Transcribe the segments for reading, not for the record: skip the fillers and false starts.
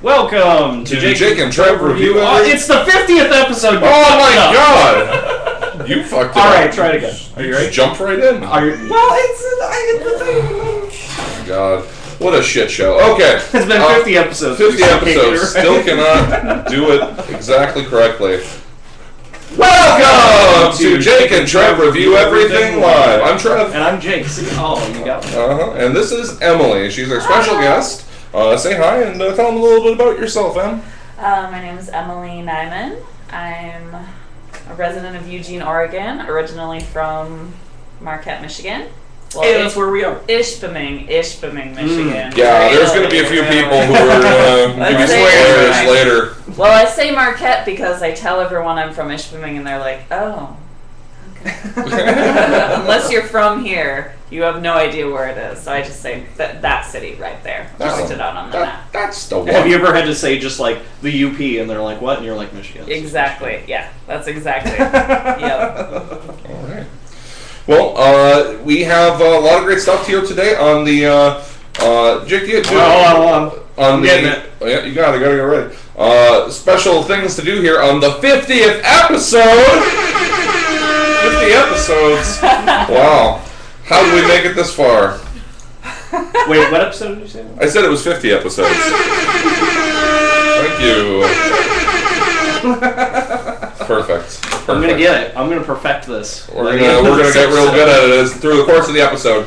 Welcome to J&TRE review. It's the 50th episode. Oh my god! You fucked it up. Alright, try it again. Are you ready? Jumped right in. Well, it's the thing. Oh my god. What a shit show. Okay. It's been 50 episodes. 50 episodes. Still cannot do it exactly correctly. Welcome to J&TRE Review Everything Live. I'm Trev. And I'm Jake. See? Oh, you got me. And this is Emily. She's our special guest. Say hi and tell them a little bit about yourself, Em. My name is Emily Nyman. I'm a resident of Eugene, Oregon, originally from Marquette, Michigan. Well, hey, that's where we are. Ishpeming, Michigan. Yeah, there's going to be a few people who are going to be spoilers later. Well, I say Marquette because I tell everyone I'm from Ishpeming and they're like, oh, okay. Unless you're from here, you have no idea where it is. So I just say that city right there. Just it out on the map. That's the one. Have you ever had to say just like the UP and they're like, what? And you're like, Michigan. Exactly. Yeah, that's exactly. Yep. All right. Well, we have a lot of great stuff here today on the Jake. Hold on. Oh, yeah, you gotta get ready. Special things to do here on the 50th episode. 50 episodes. Wow. How did we make it this far? Wait, what episode did you say? I said it was 50 episodes. Thank you. Perfect. I'm gonna get it. I'm gonna perfect this. We're gonna get real good at it through the course of the episode.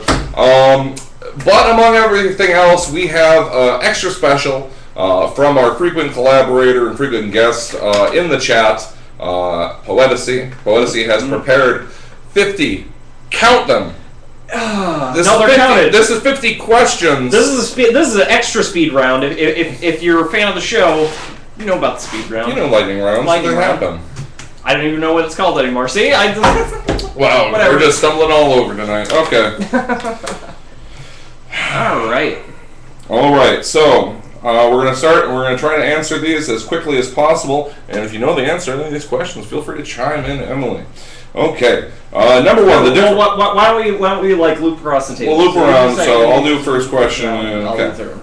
But among everything else, we have extra special from our frequent collaborator and frequent guest in the chat, Poeticy. Poeticy has prepared 50. Count them. They're counted. This is 50 questions. This is an extra speed round. If you're a fan of the show, you know about the speed round. You know lightning rounds. Lightning round. Happen. I don't even know what it's called anymore. See, wow, we're just stumbling all over tonight. Okay. All right. So we're gonna start. We're gonna try to answer these as quickly as possible. And if you know the answer to these questions, feel free to chime in, Emily. Okay. Number one. Why don't we like loop across the table? We'll loop around. So I'll do first question. Okay.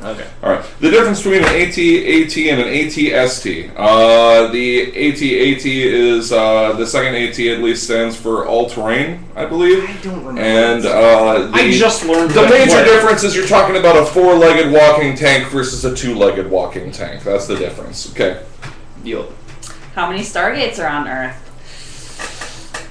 All right. The difference between an AT-AT and an AT-ST. The AT-AT is the second AT at least stands for all-terrain, I believe. I don't remember. And I just learned the major difference is you're talking about a four-legged walking tank versus a two-legged walking tank. That's the difference. Okay. Yep. How many Stargates are on Earth?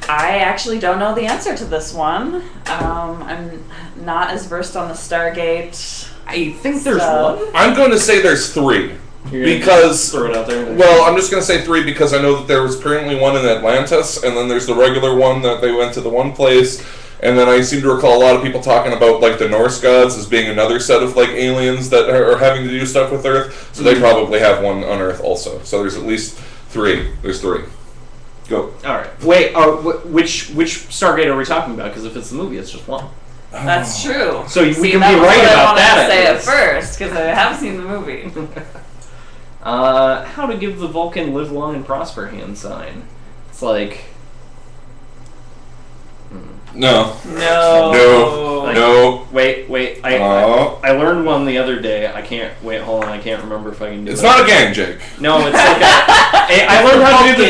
I actually don't know the answer to this one. I'm not as versed on the Stargate. I think there's one. I'm going to say there's three. Because throw it out there. Well, I'm just going to say three because I know that there was apparently one in Atlantis, and then there's the regular one that they went to the one place, and then I seem to recall a lot of people talking about like the Norse gods as being another set of like aliens that are having to do stuff with Earth. So they probably have one on Earth also. So there's at least three. There's three. Go. All right. Wait. Which Stargate are we talking about? Because if it's the movie, it's just one. That's true. So we can be right about that. I say it first because I have seen the movie. How to give the Vulcan live long and prosper hand sign? It's like. No. Wait. I learned one the other day. I can't remember if I can do it. It's not a gang, Jake. No, it's like I learned how to do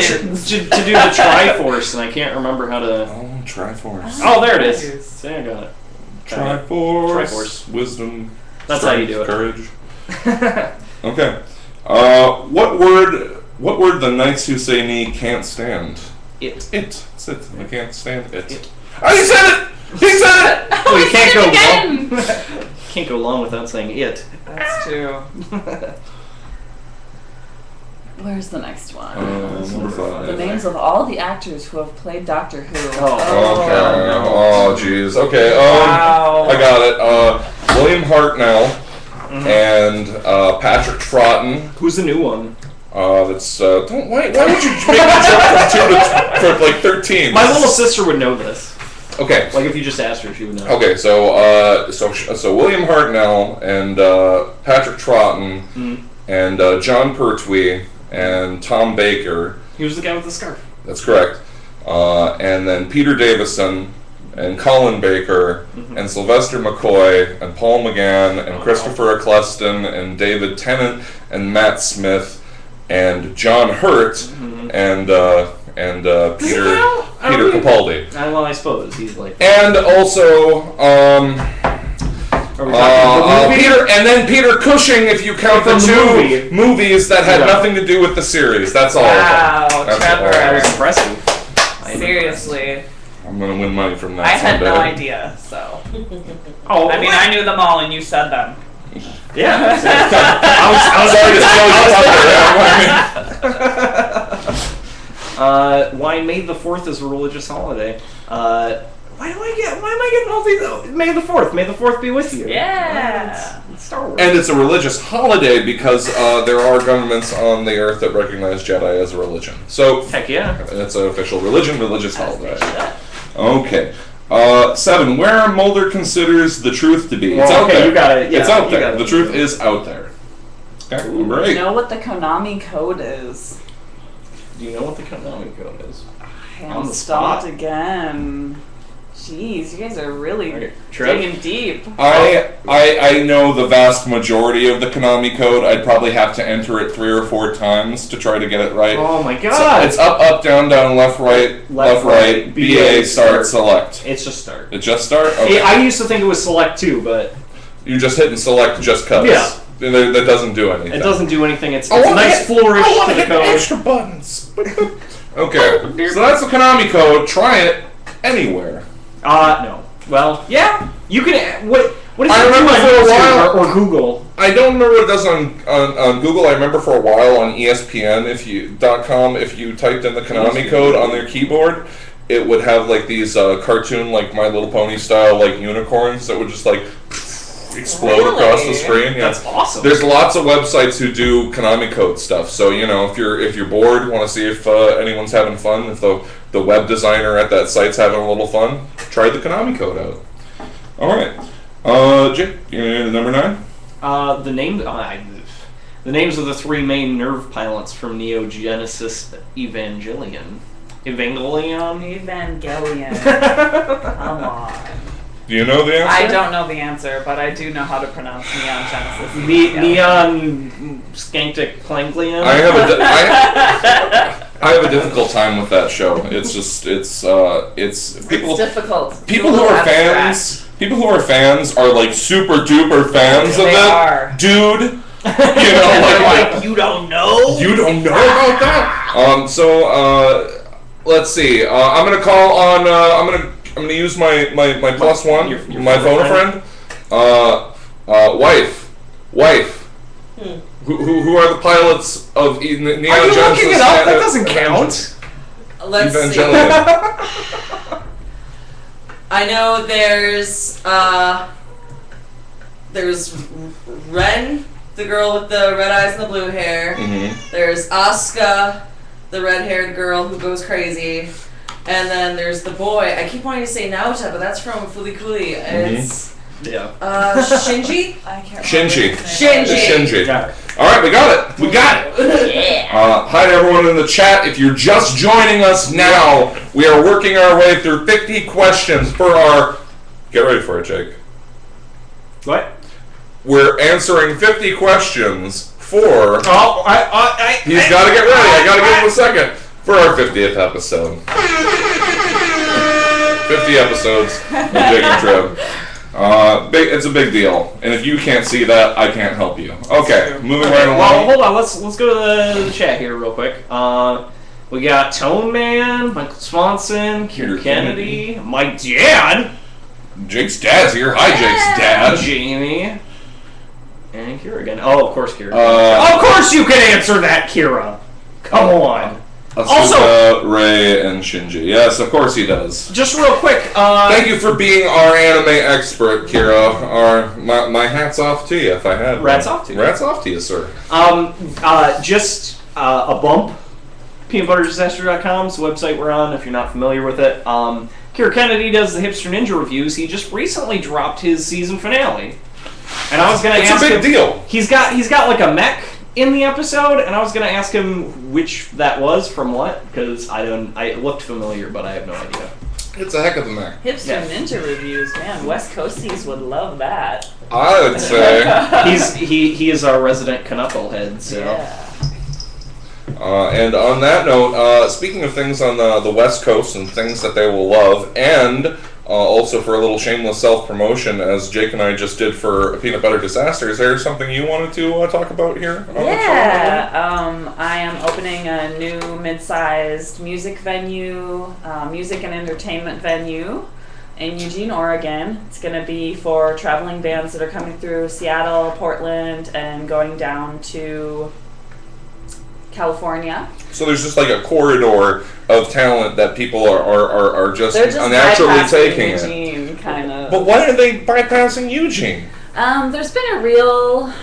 the Triforce, and I can't remember how to. Oh, Triforce. Oh, there it is. See, I got it. Triforce. Wisdom. That's strength, how you do it. Courage. Okay. What word the Knights Who Say Ni can't stand? It. It's it. I can't stand it. Oh, he said it! He said it! Well, you can't go long. Can't go long without saying it. That's true. Where's the next one? Number 5. The names of all the actors who have played Doctor Who. Oh, jeez. Okay. Wow. I got it. William Hartnell and Patrick Troughton. Who's the new one? Why would you make me jump from 2 to like 13? My little sister would know this. Okay. Like if you just asked her, she would know. Okay, so William Hartnell and Patrick Troughton and John Pertwee and Tom Baker. He was the guy with the scarf. That's correct. And then Peter Davison and Colin Baker, and Sylvester McCoy, and Paul McGann, and Christopher Eccleston, and David Tennant, and Matt Smith, and John Hurt, and Peter Capaldi. Well, I suppose he's like. And also, Peter Cushing, if you count the two movies that had nothing to do with the series. That's all. Wow, Trevor. That was impressive. Seriously. I'm gonna win money from that. I had someday. no idea, so. Oh, I mean, I knew them all, and you said them. Yeah. Why May the 4th is a religious holiday? Why am I getting all these? May the 4th. May the 4th be with you. Yeah. It's Star Wars. And it's a religious holiday because there are governments on the earth that recognize Jedi as a religion. So Heck yeah. it's an official religious holiday. Okay. 7. Where Mulder considers the truth to be. It's out there. You got it. Yeah, it's out there. The truth is out there. Okay. Number 8. You know what the Konami code is? Do you know what the Konami code is? I On am the stumped spot? again. Jeez, you guys are really Trev? digging deep. I know the vast majority of the Konami code. I'd probably have to enter it 3 or 4 times to try to get it right. Oh my So god! it's up, down, left, right, BA, start, select. It's just start. It just start? Okay. I used to think it was select too, but You're just hitting select just cause. Yeah. That doesn't do anything. it doesn't do anything. It's I a wanna nice hit- flourish I want to to the hit code. extra buttons. Okay, so that's the Konami code. Try it anywhere. No. Well, yeah. You can. What is I it remember on for a YouTube while- or Google? I don't remember what it does on Google. I remember for a while on ESPN .com, if you typed in the Konami code on their keyboard, it would have like these cartoon, like My Little Pony style, like unicorns that would just like explode across the screen. Yeah. That's awesome. There's lots of websites who do Konami code stuff. So if you're bored, want to see if anyone's having fun, if the web designer at that site's having a little fun, try the Konami code out. All right, Jake, number 9. The names of the 3 main nerve pilots from Neo Genesis Evangelion. Evangelion. Come on. Do you know the answer? I don't know the answer, but I do know how to pronounce Neon Genesis. Neon Skanktic Clanglion. I have a difficult time with that show. It's just it's people. It's difficult. People who are fans. People who are fans are like super duper fans of They it, are. dude. Like You don't know? you don't know about that. Let's see. I'm gonna call on. I'm gonna use my +1, Your my phone friend. Wife. Who are the pilots of Neon Are you Genesis? looking it up? That doesn't count. Let's see. Evangelion. I know there's Ren, the girl with the red eyes and the blue hair. Mm-hmm. There's Asuka, the red-haired girl who goes crazy. And then there's the boy. I keep wanting to say Naota, but that's from Fooly Cooly. It's Yeah. Shinji? I can't remember. Shinji. Got it. All right, we got it. Yeah. Hi to everyone in the chat. If you're just joining us now, we are working our way through 50 questions for our. Get ready for it, Jake. What? We're answering 50 questions for. Oh, He's got to get ready. I got to give him a second for our 50th episode. 50 episodes of Jake and Trev. It's a big deal, and if you can't see that, I can't help you. Okay, moving right along. Well, hold on. Let's go to the chat here real quick. We got Tone Man, Michael Swanson, Kieran Kennedy, my dad, Jake's dad's here. Hi, Jake's dad. Jamie, and Kira again. Oh, of course, Kira. Of course you can answer that, Kira. Come on. Asuka, Ray, and Shinji. Yes, of course he does. Just real quick. Thank you for being our anime expert, Kira. My hat's off to you if I had one. Rats off to you. Rats off to you, sir. Just a bump. Peanutbutterdisaster.com's the website we're on, if you're not familiar with it. Kira Kennedy does the Hipster Ninja reviews. He just recently dropped his season finale. And I was going to ask him... It's a big deal. He's got like a mech in the episode, and I was going to ask him which that was from what, because it looked familiar, but I have no idea. It's a heck of a Mac. Hipster Ninja reviews, man. West Coasties would love that. I would say. he is our resident knucklehead. So. Yeah. And on that note, speaking of things on the West Coast and things that they will love, and also for a little shameless self-promotion, as Jake and I just did for Peanut Butter Disaster, is there something you wanted to talk about here? Yeah, I am opening a new mid-sized music venue, music and entertainment venue in Eugene, Oregon. It's going to be for traveling bands that are coming through Seattle, Portland, and going down to California. So there's just like a corridor of talent that people are just, They're just naturally taking Eugene, it. kind of. But why are they bypassing Eugene? There's been a real,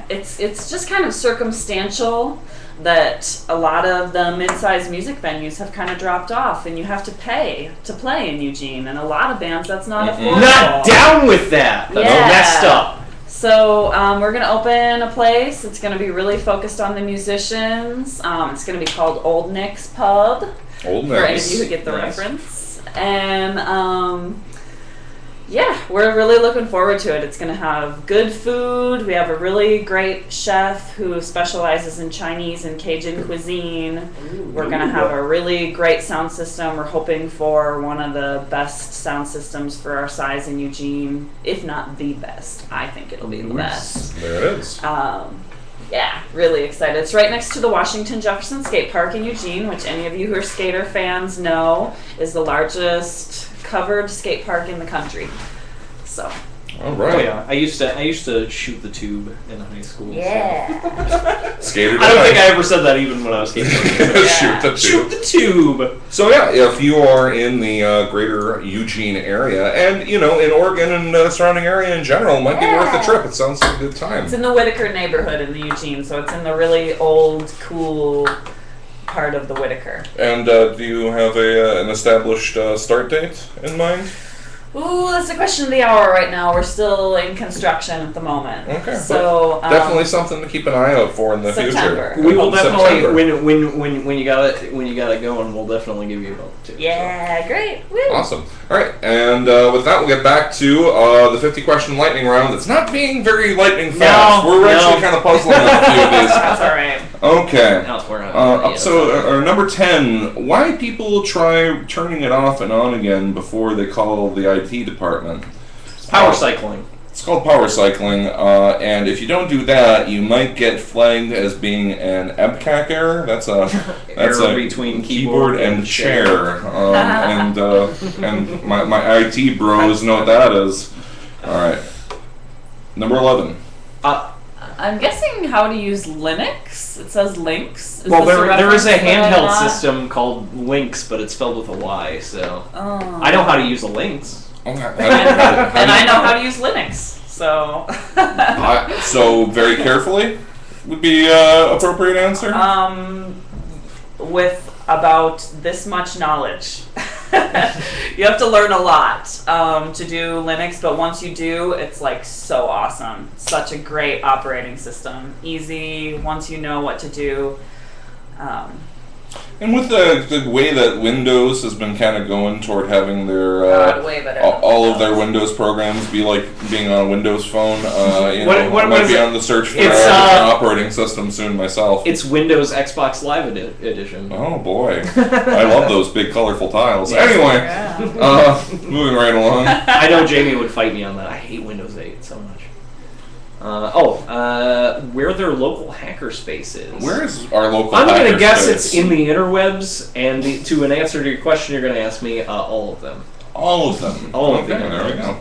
it's just kind of circumstantial that a lot of the mid-sized music venues have kind of dropped off, and you have to pay to play in Eugene, and a lot of bands that's not affordable. Not down with that. That's messed up. So we're going to open a place. It's going to be really focused on the musicians. It's going to be called Old Nick's Pub. Old For any Nick's. of you who get the reference. And yeah, we're really looking forward to it. It's going to have good food. We have a really great chef who specializes in Chinese and Cajun cuisine. We're going to have a really great sound system. We're hoping for one of the best sound systems for our size in Eugene, if not the best. I think it'll be the best. There it is. Yeah, really excited. It's right next to the Washington Jefferson Skate Park in Eugene, which any of you who are skater fans know is the largest covered skate park in the country. So. All right. Oh yeah, I used to shoot the tube in high school. Yeah. Skater. I don't think I ever said that even when I was skateboarding. Shoot the tube. Shoot the tube. So yeah, if you are in the greater Eugene area, and in Oregon and the surrounding area in general, it might be worth the trip. It sounds like a good time. It's in the Whitaker neighborhood in the Eugene, so it's in the really old, cool part of the Whitaker. And do you have an established start date in mind? Ooh, that's the question of the hour right now. We're still in construction at the moment. Okay. So Definitely something to keep an eye out for in the September. future. We will definitely September. when you got it going, we'll definitely give you a vote too. Yeah, great. Woo. Awesome. All right, and with that, we'll get back to the 50-question lightning round. It's not being very lightning fast. We're actually kind of puzzling with a few of these. That's all right. Okay. No, we're not. So, number 10, why people try turning it off and on again before they call the IT department? Power cycling. It's called power cycling, and if you don't do that, you might get flagged as being an EBCAC error. That's a Error between keyboard and chair. And my IT bros know what that is. All right. Number 11. I'm guessing how to use Linux. It says Lynx. Well, there is a reference that handheld I'm not- system called Lynx, but it's spelled with a Y. So Oh. I know how to use a Lynx. And I know how to use Linux. So. So very carefully would be appropriate answer. With about this much knowledge. You have to learn a lot to do Linux, but once you do, it's like so awesome. Such a great operating system. Easy, once you know what to do. And with the way that Windows has been kind of going toward having their way better all of their Windows programs be like being on a Windows phone, I might be on the search for It's, an operating system soon myself. It's Windows Xbox Live Edition. Oh boy, I love those big colorful tiles. Yes. Anyway, moving right along. I know Jamie would fight me on that. I hate Windows 8 so much. Where their local hackerspace is. Where is our local? I'm going to guess hackerspace? it's in the interwebs, and to an answer to your question, you're going to ask me all of them. All of them. All of okay, them. there we go.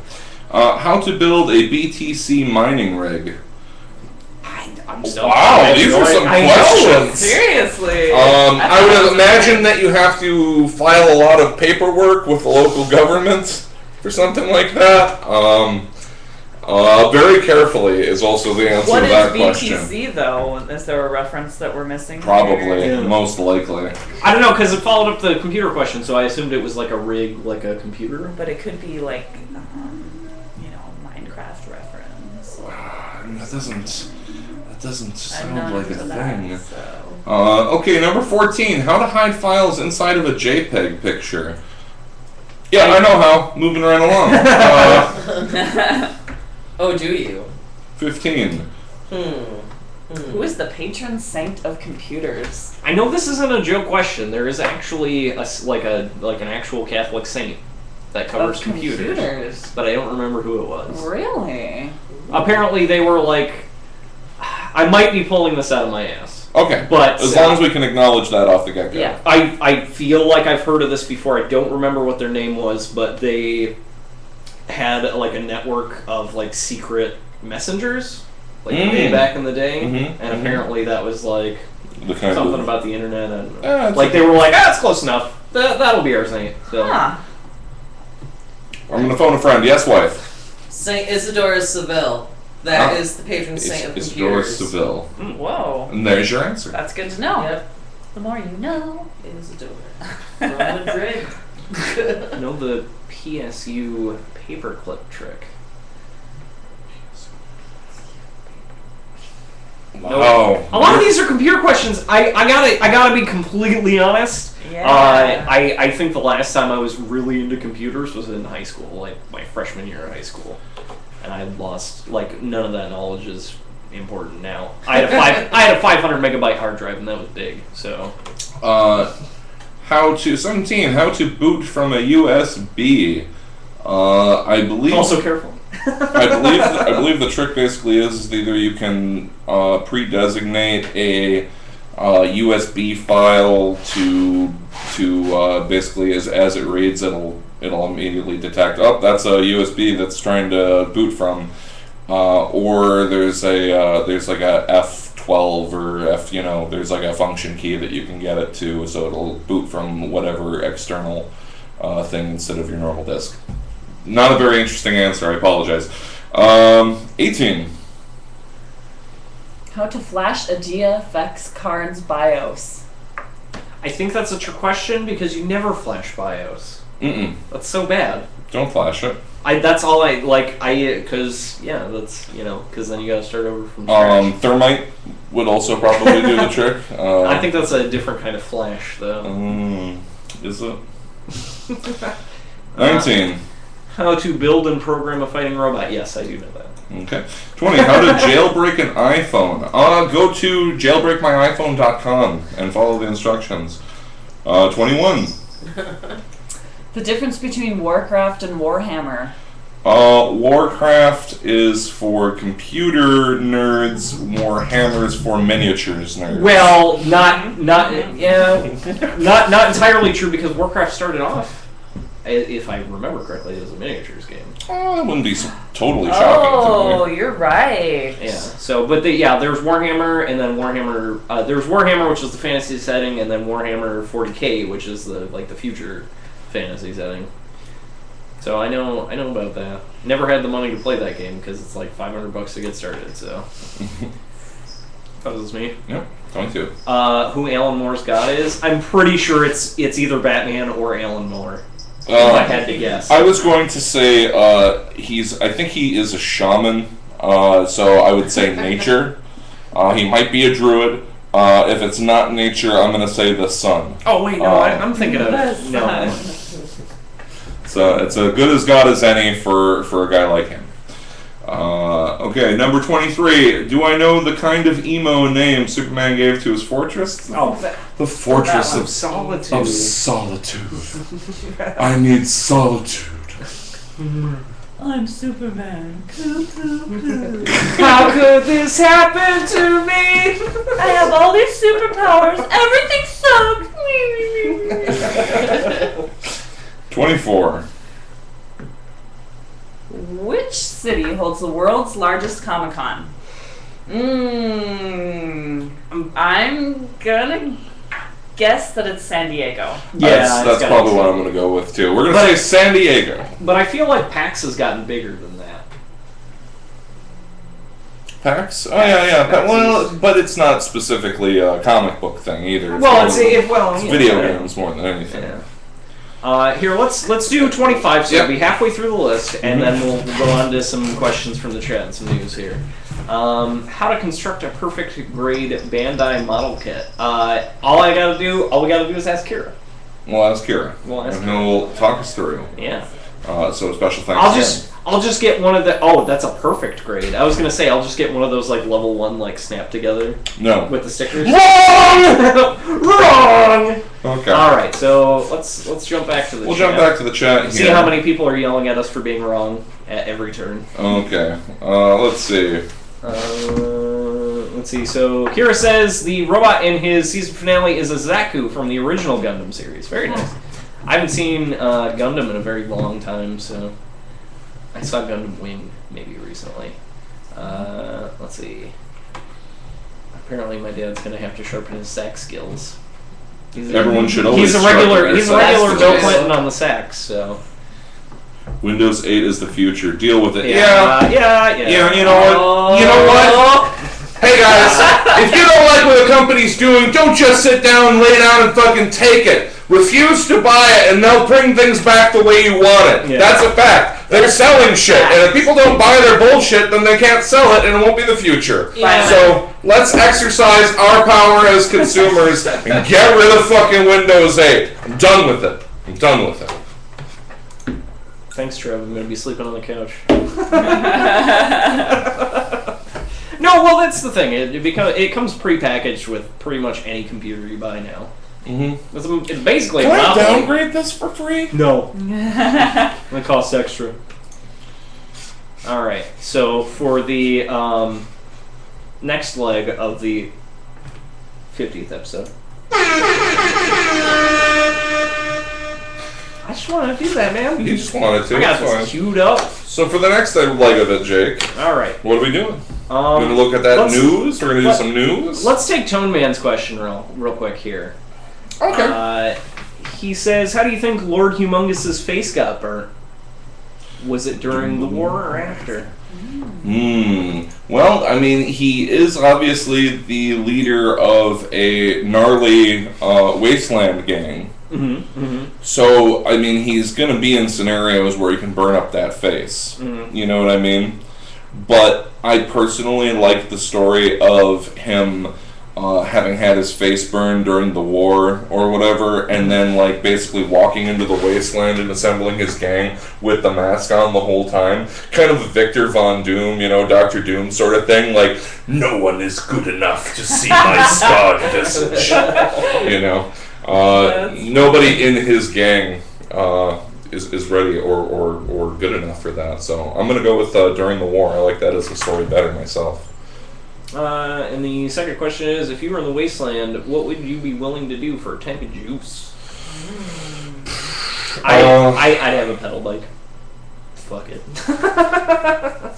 How to build a BTC mining rig? I'm still Wow, these are some questions. Seriously. I would imagine that you have to file a lot of paperwork with the local government for something like that. Very carefully is also the answer What to is that BTC question. though? Is there a reference that we're missing? Probably, Yeah. most likely. I don't know, because it followed up the computer question, so I assumed it was like a rig, like a computer. But it could be like, Minecraft reference. That doesn't I'm sound not like a into that, thing. so. Okay, number 14. How to hide files inside of a JPEG picture. Yeah, I know how. Moving right along. Oh, do you? 15. Who is the patron saint of computers? I know this isn't a joke question. There is actually an actual Catholic saint that covers Of computers, but I don't remember who it was. Really? Apparently, they were like. I might be pulling this out of my ass. Okay. But as long as we can acknowledge that off the get-go. Yeah. I feel like I've heard of this before. I don't remember what their name was, but they had like a network of like secret messengers, like way back in the day, and apparently that was like The kind something of, about the internet. And it's like they were like, it's close enough. That'll be our saint. So. Huh. I'm gonna phone a friend. Yes, wife. Saint Isidore of Seville. That is the patron saint of Isidore computers. Seville. Whoa. And there's your answer. That's good to know. Yep. The more you know. Isidore. From Madrid. I know the PSU paperclip trick. Wow. A lot of these are computer questions. I gotta be completely honest. Yeah. I think the last time I was really into computers was in high school, like my freshman year of high school, and I lost like none of that knowledge is important now. I had a 500 megabyte hard drive, and that was big. So. How to boot from a USB. I believe. Also careful. I believe the trick basically is either you can pre-designate a USB file to basically as it reads it'll immediately detect that's a USB that's trying to boot from, or there's like a F12 or there's like a function key that you can get it to, so it'll boot from whatever external thing instead of your normal disk. Not a very interesting answer, I apologize. 18. How to flash a GFX card's BIOS. I think that's a trick question because you never flash BIOS. That's so bad. Don't flash it. That's all because then you gotta start over from scratch. Thermite would also probably do the trick. I think that's a different kind of flash, though. Is it? 19. How to build and program a fighting robot. Yes, I do know that. Okay. 20. How to jailbreak an iPhone. Go to jailbreakmyiphone.com and follow the instructions. 21. The difference between Warcraft and Warhammer. Warcraft is for computer nerds. Warhammer's for miniatures nerds. Well, not entirely true because Warcraft started off, if I remember correctly, as a miniatures game. That wouldn't be totally shocking to me. You're right. Yeah. So, but there's Warhammer, and then Warhammer. There's Warhammer, which is the fantasy setting, and then Warhammer 40K, which is the future fantasy setting. So I know about that. Never had the money to play that game because it's like $500 to get started. So that was me. Yep. 22. Who Alan Moore's god is? I'm pretty sure it's either Batman or Alan Moore. If I had to guess. I was going to say I think he is a shaman, so I would say nature. He might be a druid. If it's not nature, I'm going to say the sun. Oh wait, no, I'm thinking of no. So it's as good as God as any for a guy like him. Okay, number 23. Do I know the kind of emo name Superman gave to his fortress? Oh, the fortress of solitude. Of solitude. I need solitude. I'm Superman. How could this happen to me? I have all these superpowers. Everything sucks. 24. Which city holds the world's largest Comic-Con? I'm gonna guess that it's San Diego. Yeah, that's probably what I'm going to go with too. We're going to say San Diego. But I feel like PAX has gotten bigger than that. PAX? Oh yeah. Well, but it's not specifically a comic book thing either. It's video games more than anything. Yeah. Here, let's do 25, so we'll be halfway through the list, and then we'll go on to some questions from the chat and some news here. How to construct a perfect grade Bandai model kit. All we gotta do is ask Kira. Well, that's Kira. Well, that's and he'll talk us through. Yeah. So special thanks. I'll just get one of the. Oh, that's a perfect grade. I was gonna say I'll just get one of those like level 1 like snap together. No. With the stickers. Wrong. Wrong. Okay. All right, so let's jump back to the. We'll chat. jump back to the chat here. See how many people are yelling at us for being wrong at every turn. Okay. Let's see. Let's see. So Kira says the robot in his season finale is a Zaku from the original Gundam series. Very nice. I haven't seen Gundam in a very long time, so I saw Gundam Wing maybe recently. Let's see. Apparently, my dad's gonna have to sharpen his sax skills. Everyone should always. He's a regular sax Bill skills. Clinton on the sax, so. Windows 8 is the future. Deal with it. Yeah. Yeah. You know what? You know what? Hey guys, if you don't like what the company's doing, don't just sit down, lay down, and fucking take it. Refuse to buy it, and they'll bring things back the way you want it. Yeah. That's a fact. They're selling shit, and if people don't buy their bullshit, then they can't sell it, and it won't be the future. Yeah. So let's exercise our power as consumers and get rid of fucking Windows 8. I'm done with it. I'm done with it. Thanks, Trev. I'm gonna be sleeping on the couch. No, well, that's the thing. It comes prepackaged with pretty much any computer you buy now. Mm-hmm. It's basically Can a I monopoly. downgrade this for free? No. It costs extra. Alright, so for the next leg of the 50th episode. I just wanted to do that, man. You just wanted to. I got It's this fine. queued up. So for the next leg of it, Jake, Alright. what are we doing? We're gonna look at that news. We're gonna do some news. Let's take Tone Man's question real quick here. Okay. He says, how do you think Lord Humongous's face got burnt? Was it during the war or after? Well, I mean, he is obviously the leader of a gnarly wasteland gang. So, I mean, he's going to be in scenarios where he can burn up that face. You know what I mean? But I personally like the story of him having had his face burned during the war or whatever, and then like basically walking into the wasteland and assembling his gang with the mask on the whole time. Kind of a Victor Von Doom, you know, Dr. Doom sort of thing. Like, no one is good enough to see my scarred visage. You know? Nobody in his gang is ready or good enough for that. So I'm going to go with during the war. I like that as a story better myself. And the second question is, if you were in the wasteland, what would you be willing to do for a tank of juice? I'd have a pedal bike. Fuck it.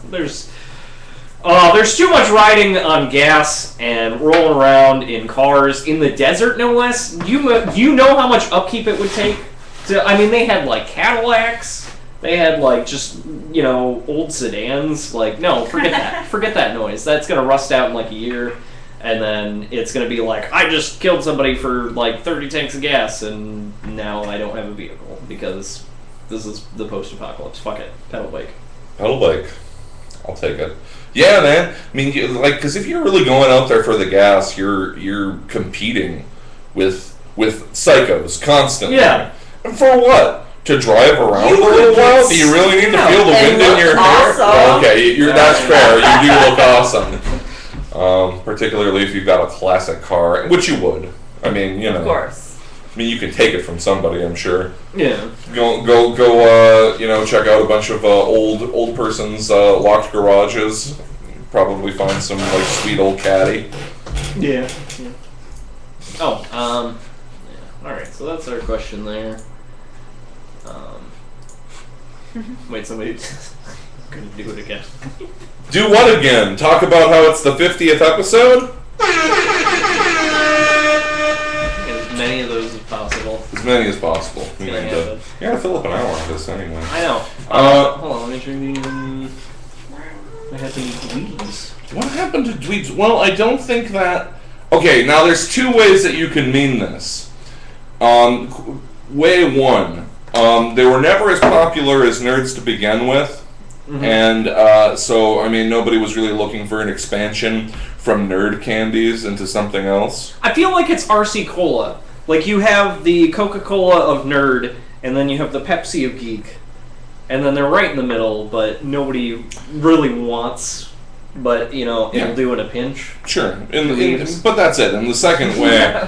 There's too much riding on gas and rolling around in cars in the desert, no less. You know how much upkeep it would take? I mean, they had like Cadillacs. They had like just, you know, old sedans. Like, no, forget that. Forget that noise. That's gonna rust out in like a year, and then it's gonna be like, I just killed somebody for like 30 tanks of gas, and now I don't have a vehicle because this is the post-apocalypse. Fuck it, pedal bike. Pedal bike, I'll take it. Yeah, man. I mean, because if you're really going out there for the gas, you're competing with psychos constantly. Yeah. And for what? To drive around a little while? Do you really need to feel the wind in your hair? Awesome. Okay, that's fair. You do look awesome. Particularly if you've got a classic car, which you would. I mean, you know. Of course. I mean, you can take it from somebody, I'm sure. Yeah. Go. You know, check out a bunch of old person's locked garages. Probably find some like sweet old caddy. Yeah. Oh. Yeah. All right. So that's our question there. Wait, somebody gonna do it again. Do what again? Talk about how it's the 50th episode? As many of those as possible. As many as possible. You Gonna gotta fill up an hour on this anyway. I know. Hold on, let me drink the. What happened to Dweeds? What happened to Dweeds? Well, I don't think that. Okay, now there's two ways that you can mean this. Way one. They were never as popular as nerds to begin with, and so, I mean, nobody was really looking for an expansion from nerd candies into something else. I feel like it's RC Cola. Like, you have the Coca-Cola of nerd, and then you have the Pepsi of geek. And then they're right in the middle, but nobody really wants. But, it'll do in a pinch. Sure. But that's it. In the second way,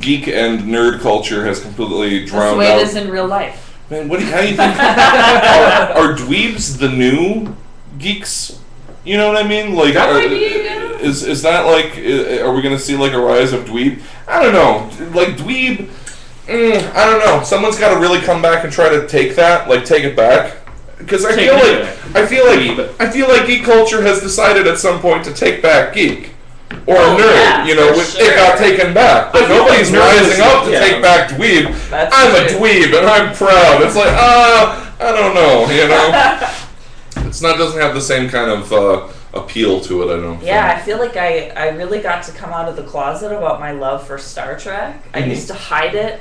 geek and nerd culture has completely That's drowned the way out. it is in real life. Man, how do you think? are dweebs the new geeks? You know what I mean? Like, That might be, is that like? Are we gonna see like a rise of dweeb? I don't know. Like dweeb, I don't know. Someone's got to really come back and try to take it back. Because I feel like geek culture has decided at some point to take back geek. Or nerd, it got taken back. But nobody's rising up to take back dweeb. I'm a dweeb and I'm proud. It's like, I don't know, doesn't have the same kind of appeal to it, I don't think. Yeah, I feel like I really got to come out of the closet about my love for Star Trek. I used to hide it.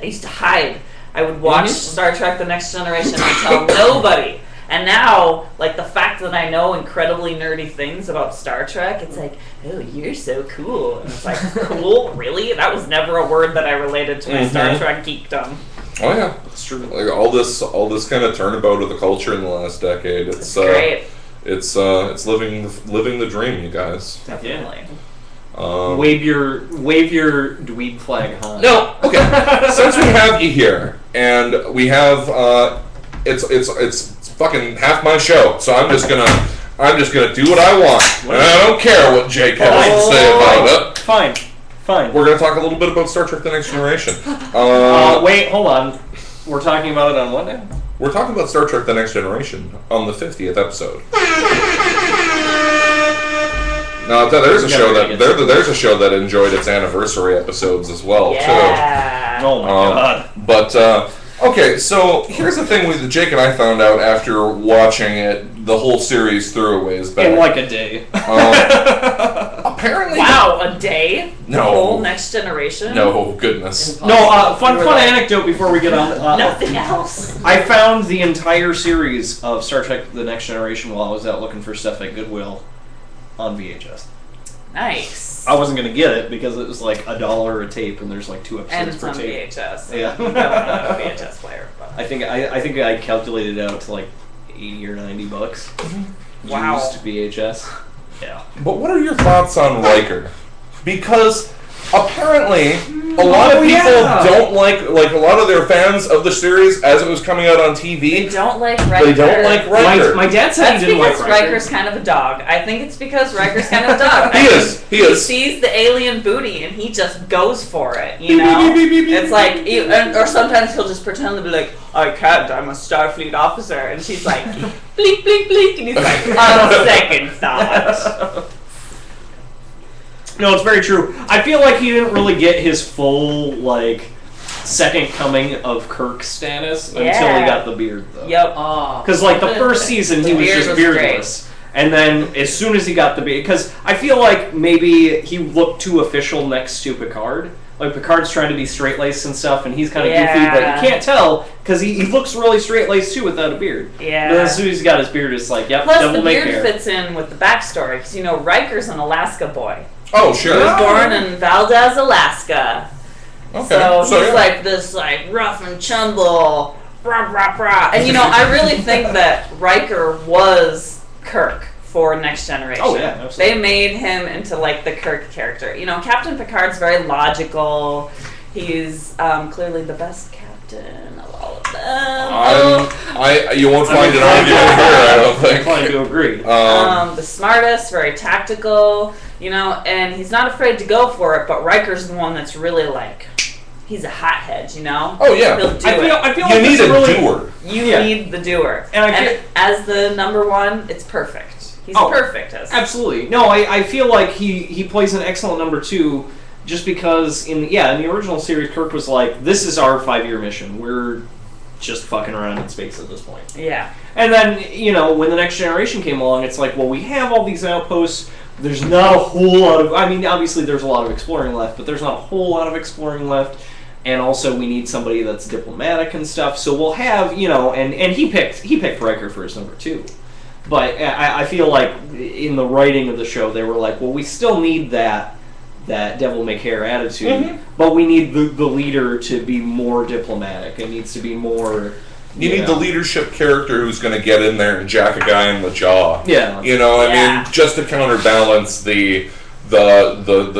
I would watch Star Trek The Next Generation and tell nobody. And now, like, the fact that I know incredibly nerdy things about Star Trek, it's like, oh, you're so cool. And it's like, cool? Really? That was never a word that I related to my Star Trek geekdom. Oh yeah, it's true. Like all this kind of turnabout of the culture in the last decade. It's great. It's living the dream, you guys. Definitely. Wave your dweeb flag high. No, okay. Since we have you here, and we have it's fucking half my show, so I'm just gonna do what I want. And I don't care what Jake has to say about it. Fine. We're gonna talk a little bit about Star Trek: The Next Generation. Wait, hold on. We're talking about it on what day? We're talking about Star Trek: The Next Generation on the 50th episode. Now, there's a show that enjoyed its anniversary episodes as well too. Oh my god! But okay, so here's the thing with Jake and I found out after watching the whole series through a ways back. In like a day. Apparently. Wow, a day? No. The whole Next Generation? No, goodness. No, fun anecdote before we get on. Nothing else. I found the entire series of Star Trek: The Next Generation while I was out looking for stuff at Goodwill on VHS. Nice. I wasn't gonna get it because it was like $1 a tape, and there's like 2 episodes And it's per on tape. VHS. Yeah. No, not a VHS player. But. I think I calculated it out to like $80 or $90. Wow. Used VHS. Yeah. But what are your thoughts on Riker? Because apparently a lot of people don't like a lot of their fans of the series as it was coming out on TV. They don't like Riker. They don't like Riker. My dad said he didn't like because Riker. Riker's kind of a dog. I think it's because Riker's kind of a dog. He is. He sees the alien booty and he just goes for it, you know? It's like, or sometimes he'll just pretend to be like, I can't, I'm a Starfleet officer. And she's like, bleep, bleep, bleep. And he's like, on second thought. No, it's very true. I feel like he didn't really get his full, second coming of Kirk status until he got the beard, though. Yep. Because, the first season, he was just beardless. And then, as soon as he got the beard... Because I feel like maybe he looked too official next to Picard. Like, Picard's trying to be straight-laced and stuff, and he's kind of goofy, but you can't tell, because he looks really straight-laced, too, without a beard. Yeah. But as soon as he's got his beard, it's like, yep, Plus, devil the may beard care. fits in with the backstory, because, Riker's an Alaska boy. Oh, sure. He was born in Valdez, Alaska. Okay. So he's yeah. like this, rough and tumble, rah, rah, rah. And, I really think that Riker was Kirk for Next Generation. Oh, yeah, absolutely. They made him into, the Kirk character. Captain Picard's very logical. He's clearly the best captain of all of them. You won't find an argument here, I don't think. I'm inclined to agree. The smartest, very tactical, and he's not afraid to go for it, but Riker's the one that's really he's a hothead, Oh, yeah. He'll do I feel you like need a really, doer. You need the doer. And as the number one, it's perfect. He's perfect as absolutely. No, I feel like he plays an excellent number 2 just because in the original series, Kirk was like, this is our 5-year mission. We're just fucking around in space at this point. Yeah. And then, when the Next Generation came along, it's like, well, we have all these outposts. There's not a whole lot of... I mean, obviously there's a lot of exploring left, but there's not a whole lot of exploring left. And also we need somebody that's diplomatic and stuff. So we'll have, and he picked Riker for his number 2. But I feel like in the writing of the show, they were like, well, we still need that, that devil-may-care attitude, but we need the leader to be more diplomatic. It needs to be more... You need the leadership character who's going to get in there and jack a guy in the jaw. Yeah. You know, I mean, just to counterbalance the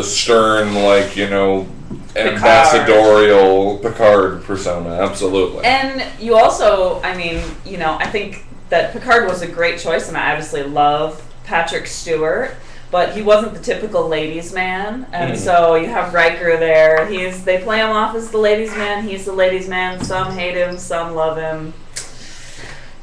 stern, like, you know, ambassadorial Picard persona. Absolutely. And you also, I mean, you know, I think that Picard was a great choice, and I obviously love Patrick Stewart, but he wasn't the typical ladies' man, and so you have Riker there. They play him off as the ladies' man. He's the ladies' man. Some hate him, some love him.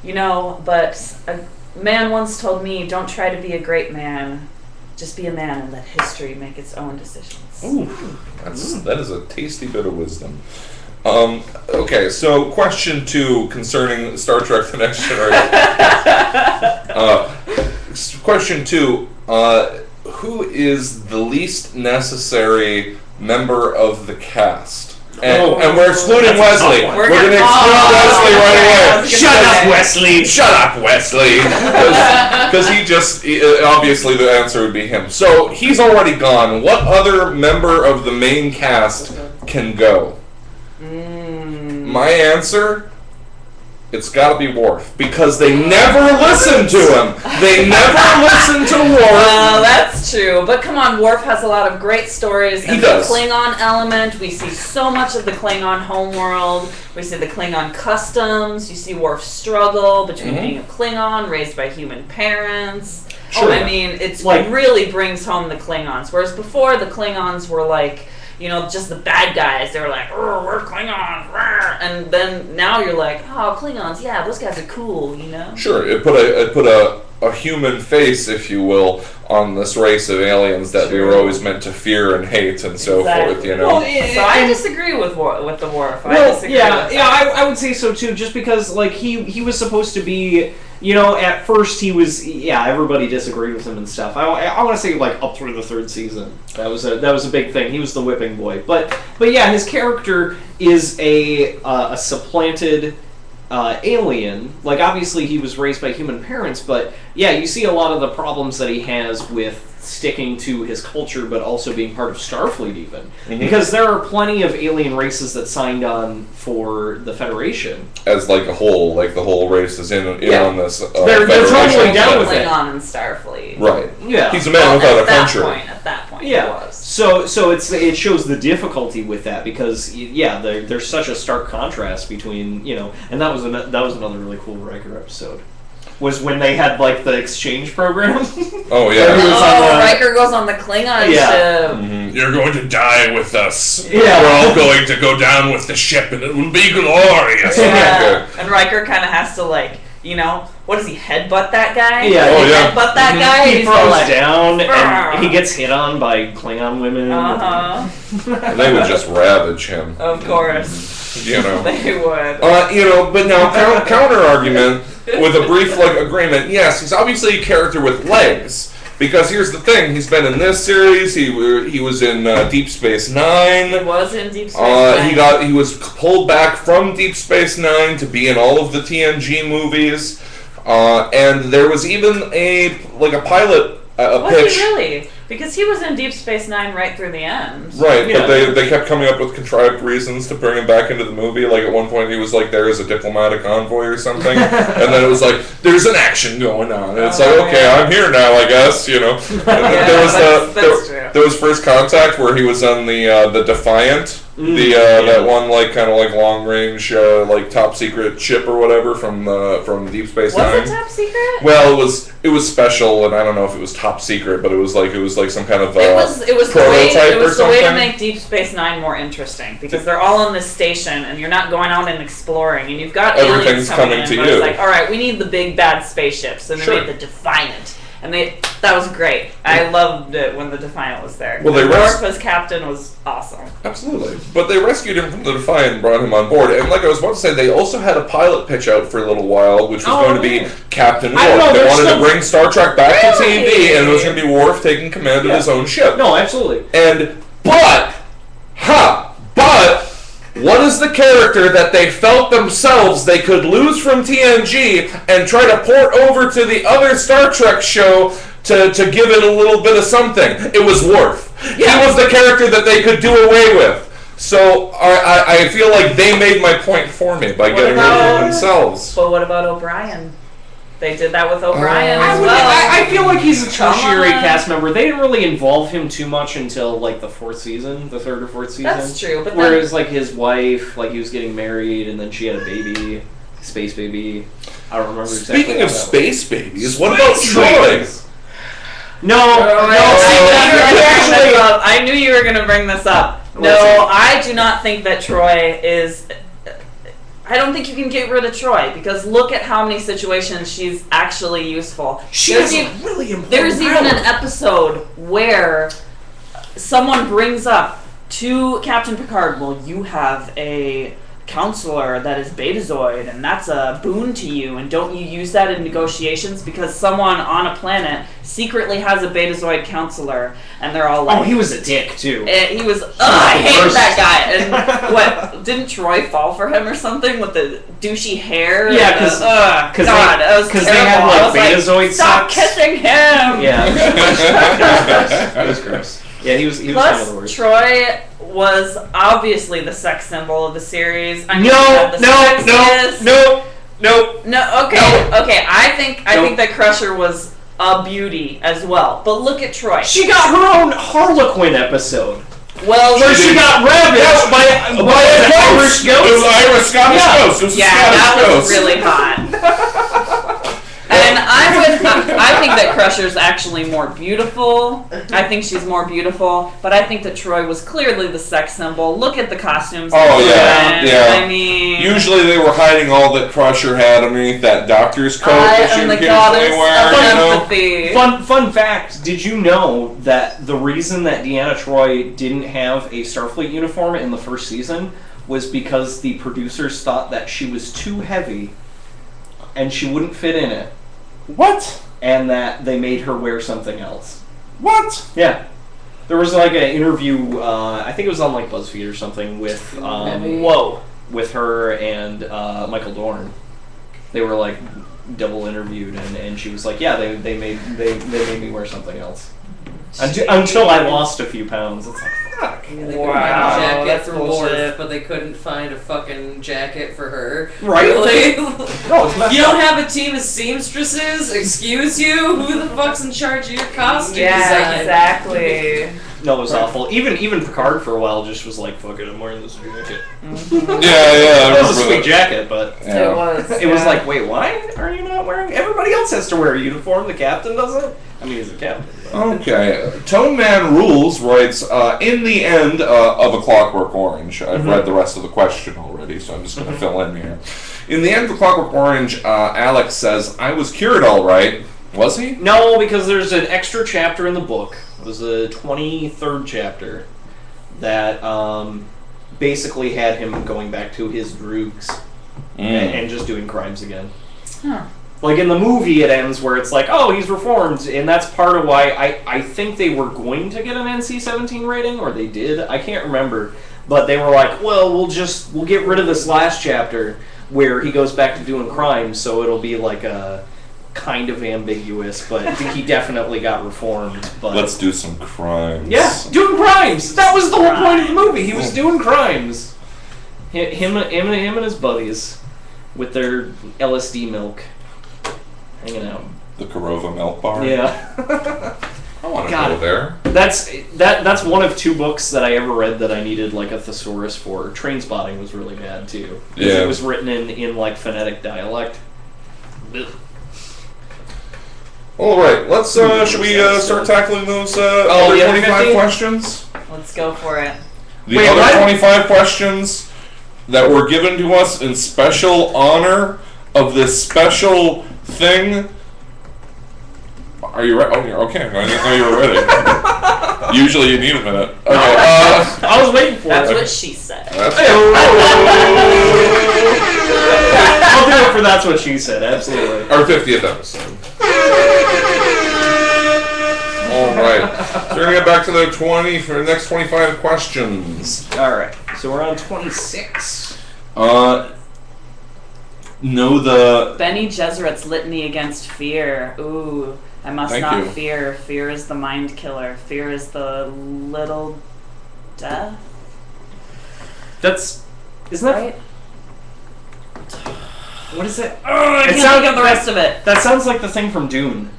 You know, but a man once told me, "Don't try to be a great man. Just be a man and let history make its own decisions." Ooh, that is a tasty bit of wisdom. Okay, so question 2 concerning Star Trek: The Next Generation. Question 2: who is the least necessary member of the cast? And we're excluding Wesley. We're going to exclude Wesley right away. Shut up, Wesley! Shut up, Wesley! Because obviously the answer would be him. So he's already gone. What other member of the main cast can go? My answer, it's got to be Worf, because they never listen to him. They never listen to Worf. Well, that's true. But come on, Worf has a lot of great stories. He does. The Klingon element, we see so much of the Klingon homeworld. We see the Klingon customs. You see Worf's struggle between being a Klingon, raised by human parents. Sure. I mean, it really brings home the Klingons. Whereas before, the Klingons were like, you know, just the bad guys. They were like, "Oh, we're Klingons," and then now you're like, "Oh, Klingons, yeah, those guys are cool," you know. Sure, it put a human face, if you will, on this race of aliens that we were always meant to fear and hate and so forth. You know. Well, so I disagree with the Worf. I disagree I would say so too. Just because like he was supposed to be. You know, at first he was, everybody disagreed with him and stuff. I want to say like up through the 3rd season, that was a big thing. He was the whipping boy, but yeah, his character is a supplanted alien. Like obviously he was raised by human parents, but yeah, you see a lot of the problems that he has with sticking to his culture, but also being part of Starfleet even. Because there are plenty of alien races that signed on for the Federation. As like a whole, like the whole race is in on this. They're totally down with it. Klingon in Starfleet. Right. Yeah. He's a man without a country. At that point, yeah. He was. So it shows the difficulty with that because there's such a stark contrast between and that was another really cool Riker episode. Was when they had like the exchange program. Oh yeah. Riker goes on the Klingon ship. You're going to die with us. Yeah. We're all going to go down with the ship, and it will be glorious. Yeah. And Riker kind of has to what does he headbutt that guy? Yeah. Headbutt that guy. He throws down, and he gets hit on by Klingon women. They would just ravage him. Of course. They would. But now counter argument with a brief agreement. Yes, he's obviously a character with legs. Because here's the thing, he's been in this series. He was in Deep Space Nine. He was in Deep Space Nine. He was pulled back from Deep Space Nine to be in all of the TNG movies. And there was even a pilot was pitch. He really? Because he was in Deep Space Nine right through the end. Right, but they kept coming up with contrived reasons to bring him back into the movie. Like, at one point he was, there as a diplomatic envoy or something. And then it was like, there's an action going on. And it's I'm here now, I guess, And then there was First Contact where he was on the Defiant. That one long range top secret ship or whatever from Deep Space Nine. Was it top secret? Well, it was special, and I don't know if it was top secret, but it was some kind of it was prototype or something. The way to make Deep Space Nine more interesting because they're all on this station and you're not going out and exploring and you've got aliens coming in, to but you. It's like, all right, we need the big bad spaceships, and they made the Defiant. And that was great. I loved it when the Defiant was there. Well, Worf as captain was awesome. Absolutely. But they rescued him from the Defiant and brought him on board. And like I was about to say, they also had a pilot pitch out for a little while, which was going to be Captain Worf. They wanted to bring Star Trek back to TV, and it was going to be Worf taking command of his own ship. No, absolutely. But what is the character that they felt themselves they could lose from TNG and try to port over to the other Star Trek show to give it a little bit of something? It was Worf. He was the character that they could do away with. So I feel like they made my point for me by getting rid of themselves. But what about O'Brien? They did that with O'Brien as I well. feel like he's a tertiary Come on. cast member. They didn't really involve him too much until like the third or fourth season. That's true. But whereas like his wife, like he was getting married and then she had a baby, space baby. I don't remember exactly. Speaking of how that space babies, what about Troy? No, I knew you were going to bring this up. No, I do not think that Troy is... I don't think you can get rid of Troy, because look at how many situations she's actually useful. She's really important. There's even an episode where someone brings up to Captain Picard, well, you have a counselor that is Betazoid, and that's a boon to you, and don't you use that in negotiations? Because someone on a planet secretly has a Betazoid counselor, and they're all like... Oh, he was a dick, too. He was... I hate that guy. And what, didn't Troy fall for him or something with the douchey hair? Yeah, because God, that was terrible. they had like Betazoid stop socks. kissing him! Yeah. That was gross. Yeah, he was kind of the Plus, worst. Troy was obviously the sex symbol of the series. I mean, No, okay. I think that Crusher was a beauty as well. But look at Troy. She got her own Harlequin episode. Well, Where she got ravaged by an Irish ghost. It was Irish Scottish ghost. It was that Scottish was ghost. really hot. And I think that Crusher's actually more beautiful. I think she's more beautiful, but I think that Troy was clearly the sex symbol. Look at the costumes. Oh yeah. I mean, usually they were hiding all that Crusher had underneath that doctor's coat that she am the occasionally goddess wear. of empathy. Fun fact: did you know that the reason that Deanna Troi didn't have a Starfleet uniform in the first season was because the producers thought that she was too heavy and she wouldn't fit in it? What? And that they made her wear something else. What? Yeah. There was like an interview, I think it was on like BuzzFeed or something, with with her and Michael Dorn. They were like double interviewed, and she was like, yeah, they made me wear something else. Until I lost a few pounds. It's like, fuck. Yeah, they Wow, could find a jacket that's for bullshit. Worf, but they couldn't find a fucking jacket for her. Right? Really? No, it's not. You don't have a team of seamstresses? Excuse you? Who the fuck's in charge of your costume Yeah, design? exactly. No, it was awful. Even Picard for a while just was like, fuck it, I'm wearing this jacket. Yeah. It was a sweet jacket, but Yeah. It was like, wait, why are you not wearing? Everybody else has to wear a uniform. The captain doesn't. I mean, he's a captain. But. Okay. Tone Man Rules writes, in the end of A Clockwork Orange, I've read the rest of the question already, so I'm just going to fill in here. In the end of A Clockwork Orange, Alex says, I was cured all right. Was he? No, because there's an extra chapter in the book. It was the 23rd chapter that basically had him going back to his droogs and just doing crimes again. Huh. Like in the movie, it ends where it's like, oh, he's reformed, and that's part of why I think they were going to get an NC-17 rating, or they did. I can't remember, but they were like, well, we'll get rid of this last chapter where he goes back to doing crimes, so it'll be like a kind of ambiguous, but I think he definitely got reformed. But Let's do some crimes. yeah, doing crimes. That was the whole point of the movie. He was doing crimes. Him and his buddies with their LSD milk. Hanging out. The Korova Milk Bar? Yeah. I want to go there. That's one of two books that I ever read that I needed like a thesaurus for. Trainspotting was really bad too. Because Yeah. it was written in like phonetic dialect. Ugh. Alright, let's, should we start tackling those other the other 25 50? questions? Let's go for it. The Wait, other what? 25 questions that were given to us in special honor of this special thing. Are you ready? Oh, you're okay. I didn't know you were ready. Usually you need a minute. Okay, I was waiting for That's it. what she said. that's I'll do it for That's What She Said, absolutely. our 50th episode. Alright, so we're going to get back to the next 25 questions. Alright, so we're on 26. Know the... Benny Gesserit's Litany Against Fear. Ooh. I must Thank not you. fear. Fear is the mind killer. Fear is the little death. Isn't that Right? what is it? I can't think of the rest of it. That sounds like the thing from Dune.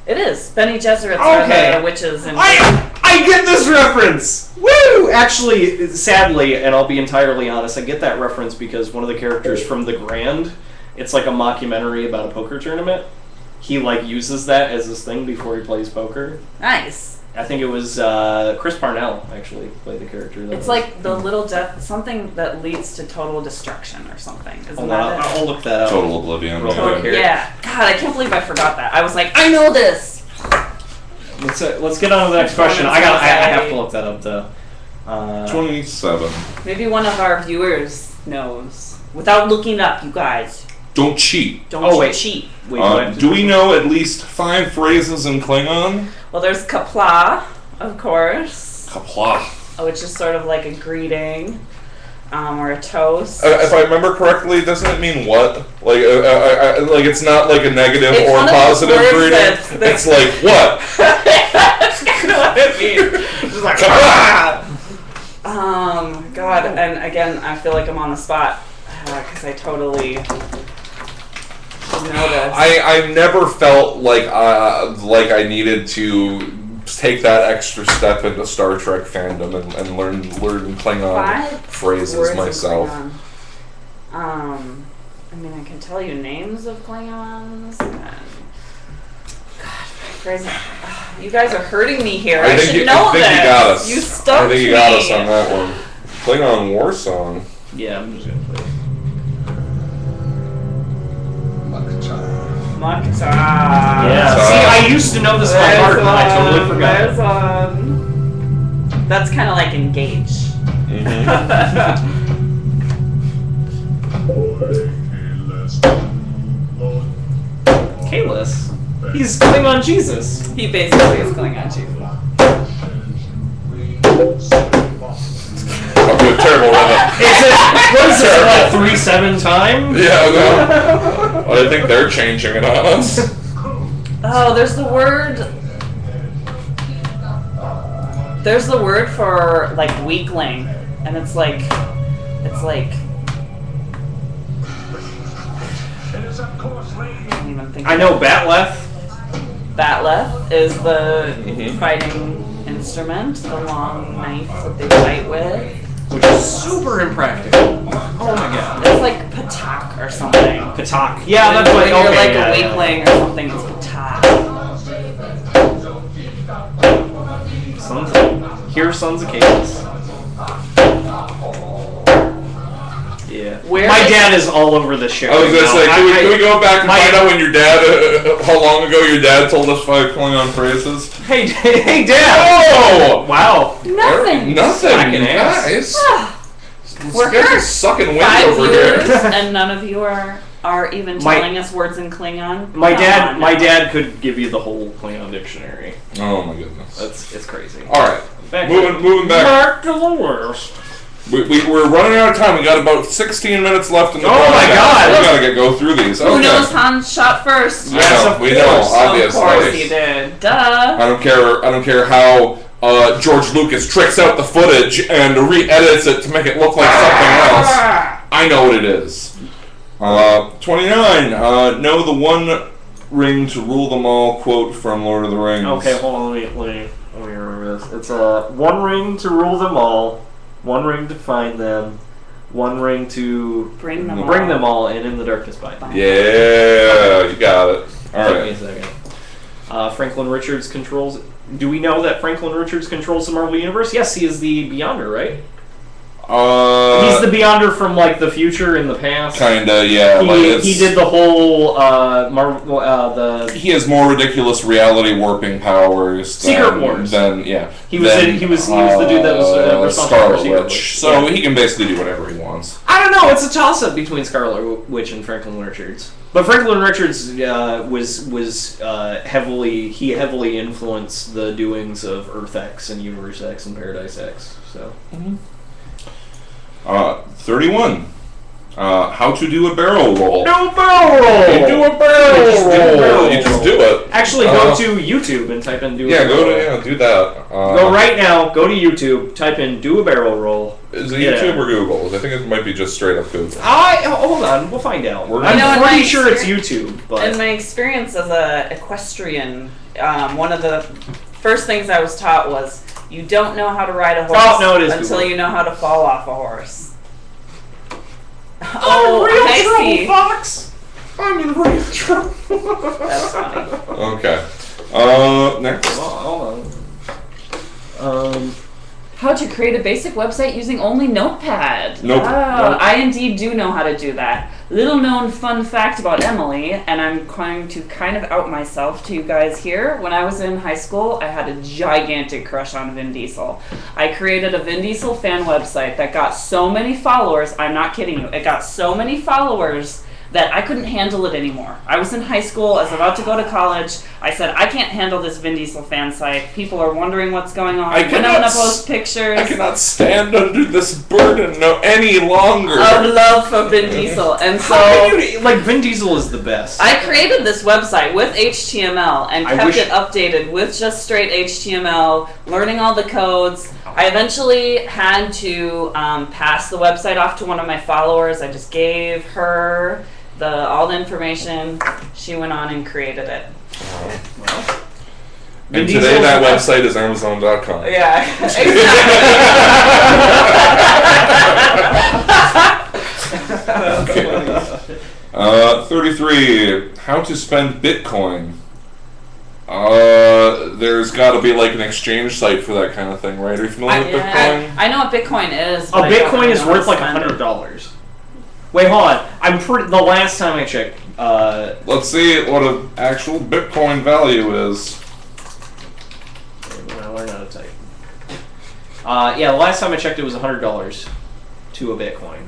It is. Benny Gesserit's Okay. are the witches and I get this reference! Woo! Actually, sadly, and I'll be entirely honest, I get that reference because one of the characters from The Grand, it's like a mockumentary about a poker tournament. He like uses that as his thing before he plays poker. nice. I think it was Chris Parnell actually played the character. It's like the little death, something that leads to total destruction or something. Isn't Hold that on, it? I'll look that up. Total Oblivion. Real yeah. quick here. Yeah. God, I can't believe I forgot that. I was like, I know this. Let's get on to the next question. I have to look that up though. 27. Maybe one of our viewers knows. Without looking up, you guys. Don't cheat. Don't Oh, you wait. cheat. Wait, do I have to Do we know at least 5 phrases in Klingon? Well, there's kapla, of course, Kapla. which is sort of like a greeting or a toast. If I remember correctly, doesn't it mean what? Like, like it's not like a negative It's or one of those positive words greeting. that's- It's like what? That's kind of what it means. Just like, Kapla. God, and again, I feel like I'm on the spot because I totally know this. I've never felt like I needed to take that extra step into Star Trek fandom and learn Klingon 5 phrases words in myself. Klingon. I mean, I can tell you names of Klingons. And God, phrases. You guys are hurting me here. I should know this. I think you got us. You stumped I think you me. got us on that one. Klingon war song. Yeah, I'm just gonna play. Makta. Yeah. So- See, I used to know this by heart, and I totally forgot. There's one. That's kind of like engage. Kalis. He's Klingon Jesus. He basically is Klingon Jesus. I'll do a terrible rhythm. What is it, like 3-7 time? Yeah, no. I think they're changing it on us. Oh, there's the word. There's the word for like weakling, and it's like. I can't even think. I know Batleth. Batleth is the Mhm. fighting instrument, the long knife that they fight with. Which is super impractical. Oh my god. It's like patak or something. Patak. Yeah, that's when what. you're Okay, like yeah, a yeah. weakling or something. It's patak. Sons of Kalis. Yeah. Where my is- dad is all over this show. I was gonna now. say, can we go back and my- find out when your dad, how long ago your dad told us 5 Klingon phrases? Hey, Dad! Oh! Wow. Nothing. Nothing, Slacking you ass. guys. We're This guy's hurt. just sucking wind 5 over viewers, here. and none of you are even My- telling us words in Klingon. My Come dad, on my now. dad could give you the whole Klingon dictionary. Oh my goodness. It's crazy. Alright, Back moving back. Back to the worst. We're running out of time. We got about 16 minutes left in the Oh my broadcast. God. We gotta go through these. Who Okay. knows Hans shot first? I Yes, know, of we course. know, obviously. Of course he did. Duh. I don't care how George Lucas tricks out the footage and re-edits it to make it look like something else. I know what it is. 29. Know the one ring to rule them all quote from Lord of the Rings. Okay, hold on. Let me remember this. It's one ring to rule them all, one ring to find them, one ring to Bring them all, and in the darkness by them. Yeah, you got it. All Take me a right. second. Franklin Richards controls. Do we know that Franklin Richards controls the Marvel Universe? Yes, he is the Beyonder, right? He's the Beyonder from like the future and the past. Kinda, yeah. He did the whole Marvel the. He has more ridiculous reality warping powers. Secret Wars. Than yeah. He was the dude that was responsible for Scarlet Secret Witch. Wars. So Yeah. he can basically do whatever he wants. I don't know. It's a toss-up between Scarlet Witch and Franklin Richards. But Franklin Richards was heavily influenced the doings of Earth X and Universe X and Paradise X. So 31. How to do a barrel roll. Do a barrel roll! You do a barrel roll! You just do it. Actually, go to YouTube and type in do a barrel roll. Do that. Go right now, go to YouTube, type in do a barrel roll. Is it YouTube or Google? I think it might be just straight up Google. Hold on, we'll find out. I'm pretty sure it's YouTube. But in my experience as a equestrian, one of the first things I was taught was you don't know how to ride a horse until you know how to fall off a horse. Oh, I see. Fox. I'm in real trouble. That's funny. Okay. Next. Hold on. How to create a basic website using only Notepad. Nope. I indeed do know how to do that. Little known fun fact about Emily, and I'm going to kind of out myself to you guys here. When I was in high school, I had a gigantic crush on Vin Diesel. I created a Vin Diesel fan website that got so many followers, I'm not kidding you, it got so many followers that I couldn't handle it anymore. I was in high school, I was about to go to college. I said, I can't handle this Vin Diesel fan site. People are wondering what's going on. When I'm gonna post pictures. I cannot stand under this burden any longer. Of love for Vin Diesel. And so Vin Diesel is the best. I created this website with HTML and kept it updated with just straight HTML, learning all the codes. I eventually had to pass the website off to one of my followers. I just gave her all the information. She went on and created it. Well, and today that website is Amazon.com. Yeah, exactly. 33. How to spend Bitcoin. There's got to be like an exchange site for that kind of thing, right? Are you familiar with Bitcoin? I know what Bitcoin is. A Bitcoin is worth like $100. Wait, hold on. The last time I checked. Let's see what an actual Bitcoin value is. I learned how to type. The last time I checked, it was $100 to a Bitcoin.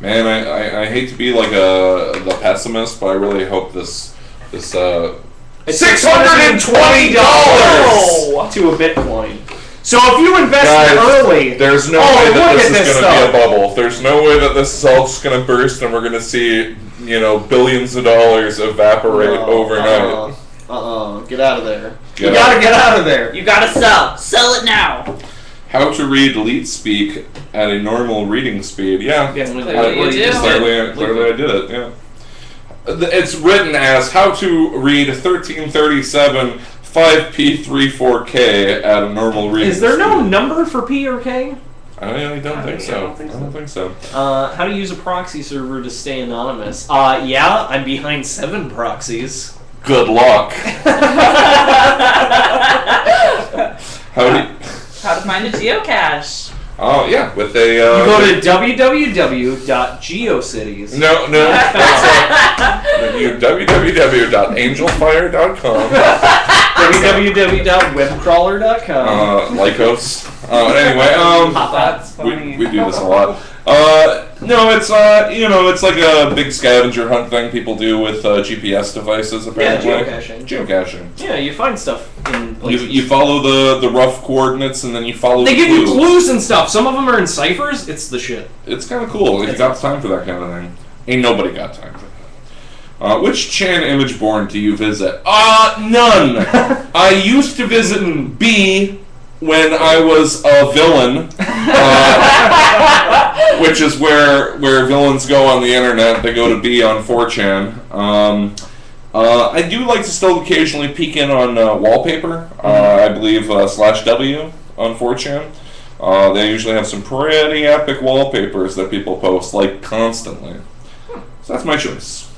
Man, I hate to be like the pessimist, but I really hope this it's $620 to a Bitcoin. So if you invest early, there's no way that this is going to be a bubble. There's no way that this is all just going to burst and we're going to see, billions of dollars evaporate overnight. Get out of there. You gotta get out of there. You gotta sell. Sell it now. How to read leet speak at a normal reading speed. Yeah. Clearly I did it, yeah. It's written as how to read 1337 5P34K at a normal reading speed. Is there no number for P or K? I don't think so. How to use a proxy server to stay anonymous. I'm behind 7 proxies. Good luck. How to find a geocache. Oh, yeah, with a... you go to www.geocities. No, that's www.angelfire.com. www.webcrawler.com. Lycos. Anyway, That's funny. we do this a lot. No, it's it's like a big scavenger hunt thing people do with GPS devices. Apparently, geocaching. Yeah, you find stuff in places. You follow the rough coordinates, and then you follow. They give you clues and stuff. Some of them are in ciphers. It's the shit. It's kind of cool. If you got time for that kind of thing, ain't nobody got time for that. Which Chan image born do you visit? None. I used to visit B when I was a villain, which is where villains go on the internet. They go to B on 4chan. I do like to still occasionally peek in on wallpaper. I believe /W on 4chan. They usually have some pretty epic wallpapers that people post like constantly. So that's my choice.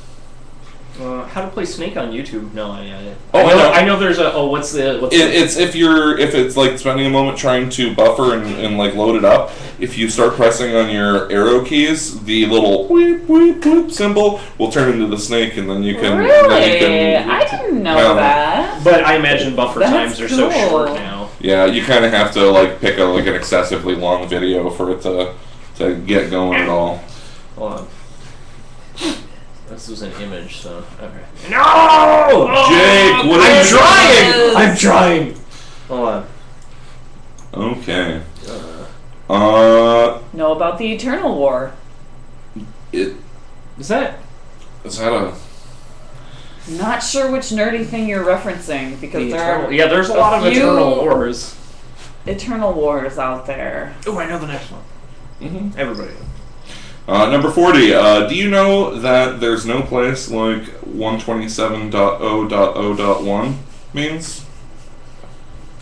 How to play Snake on YouTube? No, I know. I know there's a. Oh, what's the? It's if it's like spending a moment trying to buffer and like load it up. If you start pressing on your arrow keys, the little weep weep weep symbol will turn into the snake, and then you can. Really? I didn't know that. But I imagine buffer times are so short now. Yeah, you kind of have to like pick an excessively long video for it to get going at all. Hold on. This was an image, so okay. No, Jake, what are you trying? I'm trying. Hold on. Okay. Know about the Eternal War. Is that a... Not sure which nerdy thing you're referencing because there's a lot of Eternal Wars. Eternal Wars out there. Oh, I know the next one. Mm-hmm. Everybody. Number 40. Do you know that there's no place like 127.0.0.1 means?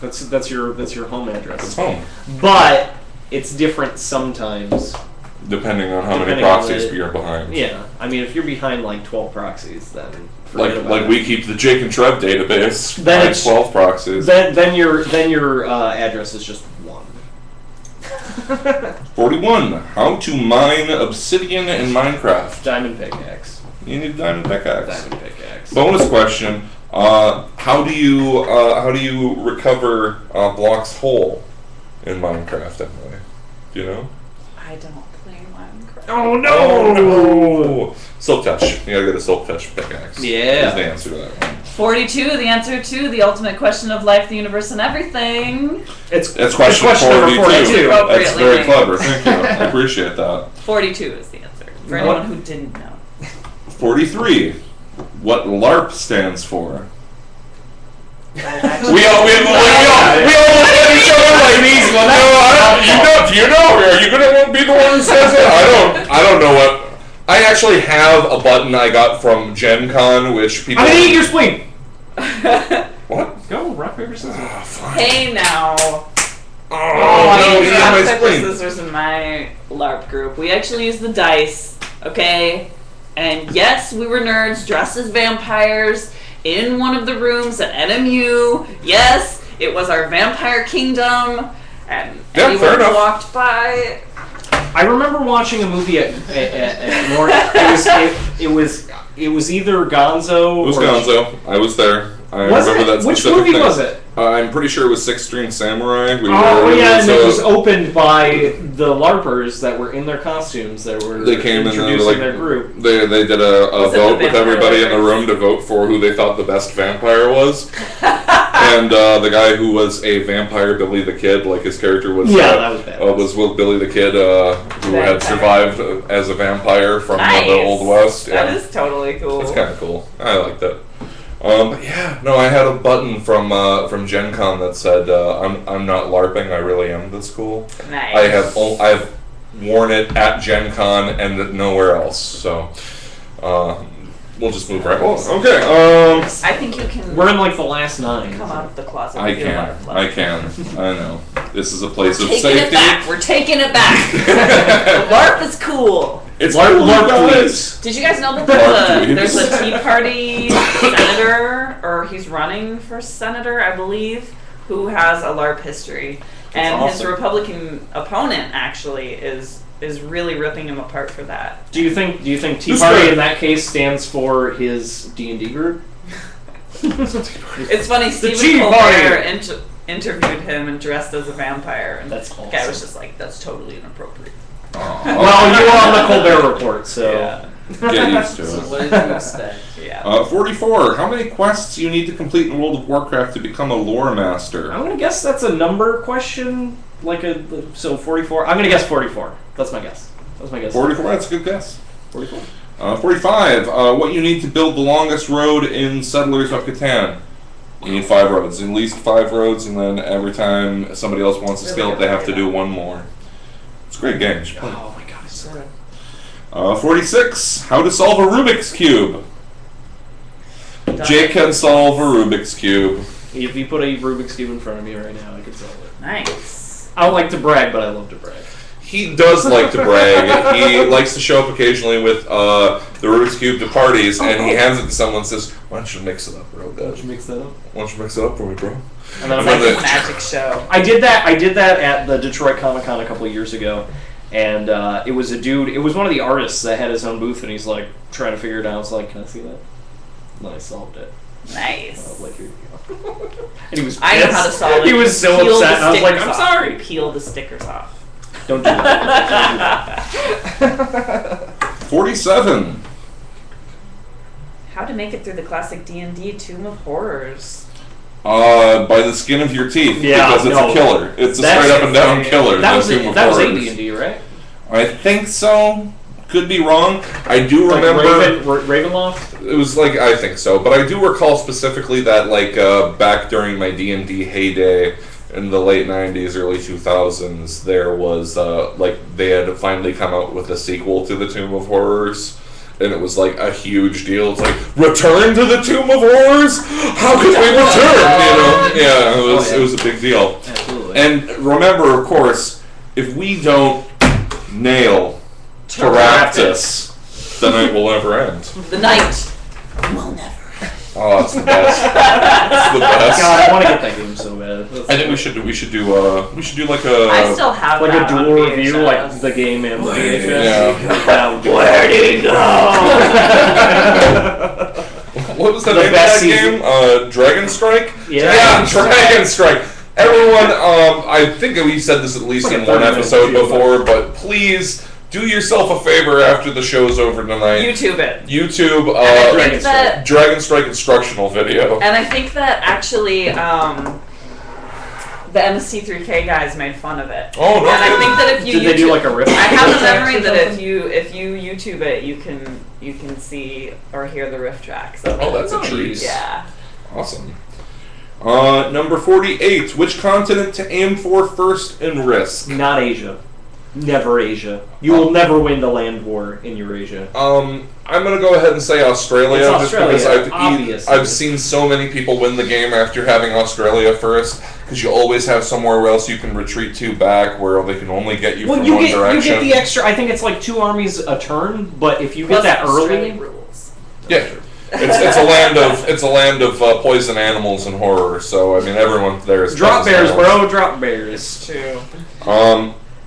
That's your home address. It's home. But it's different sometimes. Depending on how many Depending on proxies the- you're behind. Yeah, I mean, if you're behind like 12 proxies, then Like forget about it. we keep the J&TRE database. Then Like it's- 12 proxies. Then your address is just 1. 41. How to mine obsidian in Minecraft. Diamond pickaxe. You need a diamond pickaxe. Diamond pickaxe. Bonus question. How do you recover blocks whole in Minecraft anyway? Do you know? I don't play Minecraft. Oh no! Oh no! Silk touch. You gotta get a silk touch pickaxe. Yeah. Is the answer to that one. 42, the answer to the ultimate question of life, the universe, and everything. It's question number 42. That's Appropriately very named. clever. Thank you. I appreciate that. 42 is the answer. For What? anyone who didn't know. 43. What LARP stands for? We all look at each other like these. Do you know? Are you gonna be the one who says it? I don't know what. I actually have a button I got from Gen Con, which people. I'm gonna eat your spleen! What? Go, rock, paper, scissors. Oh, fine. Hey now. Oh, We no, use you rock, my paper, spleen. scissors in my LARP group. We actually use the dice, okay? And yes, we were nerds dressed as vampires in one of the rooms at NMU. Yes, it was our vampire kingdom. And Yeah, fair anyone enough. who walked by. I remember watching a movie at North. It was either Gonzo It was or Gonzo. I was there. I Was remember it? that Which specific movie thing. was it? I'm pretty sure it was Six String Samurai. Oh yeah, and it was opened by the LARPers that were in their costumes that were They came in and they introducing were like their group. They did a Was it vote the with everybody in the vampire room to vote for who they thought the best vampire was. And the guy who was a vampire, Billy the Kid, like his character was That was bad. was Billy the Kid, who had Vampire. survived as a vampire from Nice. the Old West. That Yeah. is totally cool. It's kind of cool. I liked it. But yeah, no, I had a button from Gen Con that said, "I'm not LARPing. I really am this cool." Nice. I've worn it at Gen Con and nowhere else. So we'll just move right along. Okay. I think you can We're in like the last 9. come out of the closet. I with your can. LARP I can. I know. This is a place of Taking safety. it back. We're taking it back. The LARP is cool. It's LARP, cool, LARP, guys. please. Did you guys know that LARP there's tweets. a Tea Party senator, or he's running for senator, I believe, who has a LARP history, and his awesome. Republican opponent actually is really ripping him apart for that. Do you think Tea Who's Party good? in that case stands for his D&D group? It's funny, Tea Stephen Colbert Party. interviewed him and dressed as a vampire, and That's the awesome. guy was just like, "That's totally inappropriate." Well, you were on the Colbert Report, so Yeah. Get used to So it. what did you expect? Yeah. 44. How many quests do you need to complete in World of Warcraft to become a lore master? I'm gonna guess that's a number question. So 44. I'm gonna guess 44. That's my guess. 44. That's a good guess. 44. 45. What you need to build the longest road in Settlers of Catan? You need 5 roads, at least 5 roads, and then every time somebody else wants to scale it, they have to do one more. It's a great game. You should play it. Oh my god, it's so good. 46. How to solve a Rubik's Cube. Jake can solve a Rubik's Cube. If you put a Rubik's Cube in front of me right now, I could solve it. Nice. I don't like to brag, but I love to brag. He does like to brag. He likes to show up occasionally with the Rubik's Cube to parties, and he hands it to someone and says, "Why don't you mix it up, real Why good? don't you mix that up? Why don't you mix it up for me, bro?" And then I'm It's like like, a magic show. I did that at the Detroit Comic Con a couple of years ago, and it was a dude. It was one of the artists that had his own booth, and he's like trying to figure it out. I was like, "Can I see that?" And then I solved it. I Nice. was like, "Here you go." And he was I know how to pissed. solve it. He was so Peel upset, the and I was like, stickers "I'm off. sorry." Peel the stickers off. Don't do that. 47. How to make it through the classic D&D Tomb of Horrors. By the skin of your teeth, Yeah, because it's no. a killer. It's a That's- straight up and down killer. That the was Tomb of that was Horrors. AD&D, right? I think so. could be wrong. I do Like remember Ravenloft. it was like I think so, but I do recall specifically that like back during my D&D heyday in the late 90s, early 2000s, there was like they had finally come out with a sequel to the Tomb of Horrors. And it was like a huge deal. It's like, return to the Tomb of Horrors? How could we return? You know? Yeah, it was a big deal. Absolutely. And remember, of course, if we don't nail Taraptus, the night will never end. The night will never. Oh, that's the best. That's the best. God, I want to get that game so bad. I think we should do like a I still have like that a on dual review, VHS. like the game and the VHS. Yeah. Where did he go? what was the The name of best that game? Dragon Strike? Yeah. Dragon Strike. Everyone, I think we said this at least Like in a one 30-minute episode video, before, but please do yourself a favor after the show's over tonight. YouTube it. YouTube And I Dragon think that, Dragon Strike instructional video. and I think that actually, the MST3K guys made fun of it. Oh, no. And I think that if you Did they do like a riff? I have a tracks memory or that something? if you YouTube it, you can see or hear the riff tracks. Of Oh, it. that's a treat. Yeah. Awesome. Number 48. Which continent to aim for first in Risk? Not Asia. Never Asia. You will never win the land war in Eurasia. I'm gonna go ahead and say Australia, It's just Australia, because obviously. I've seen so many people win the game after having Australia first, because you always have somewhere else you can retreat to back where they can only get you Well, from you one get direction. you get the extra. I think it's like 2 armies a turn, but if you get Plus that Australian early, rules. Yeah, it's a land of poison animals and horror. So I mean, everyone there is drop poison bears, animals. bro, drop bears. It's true.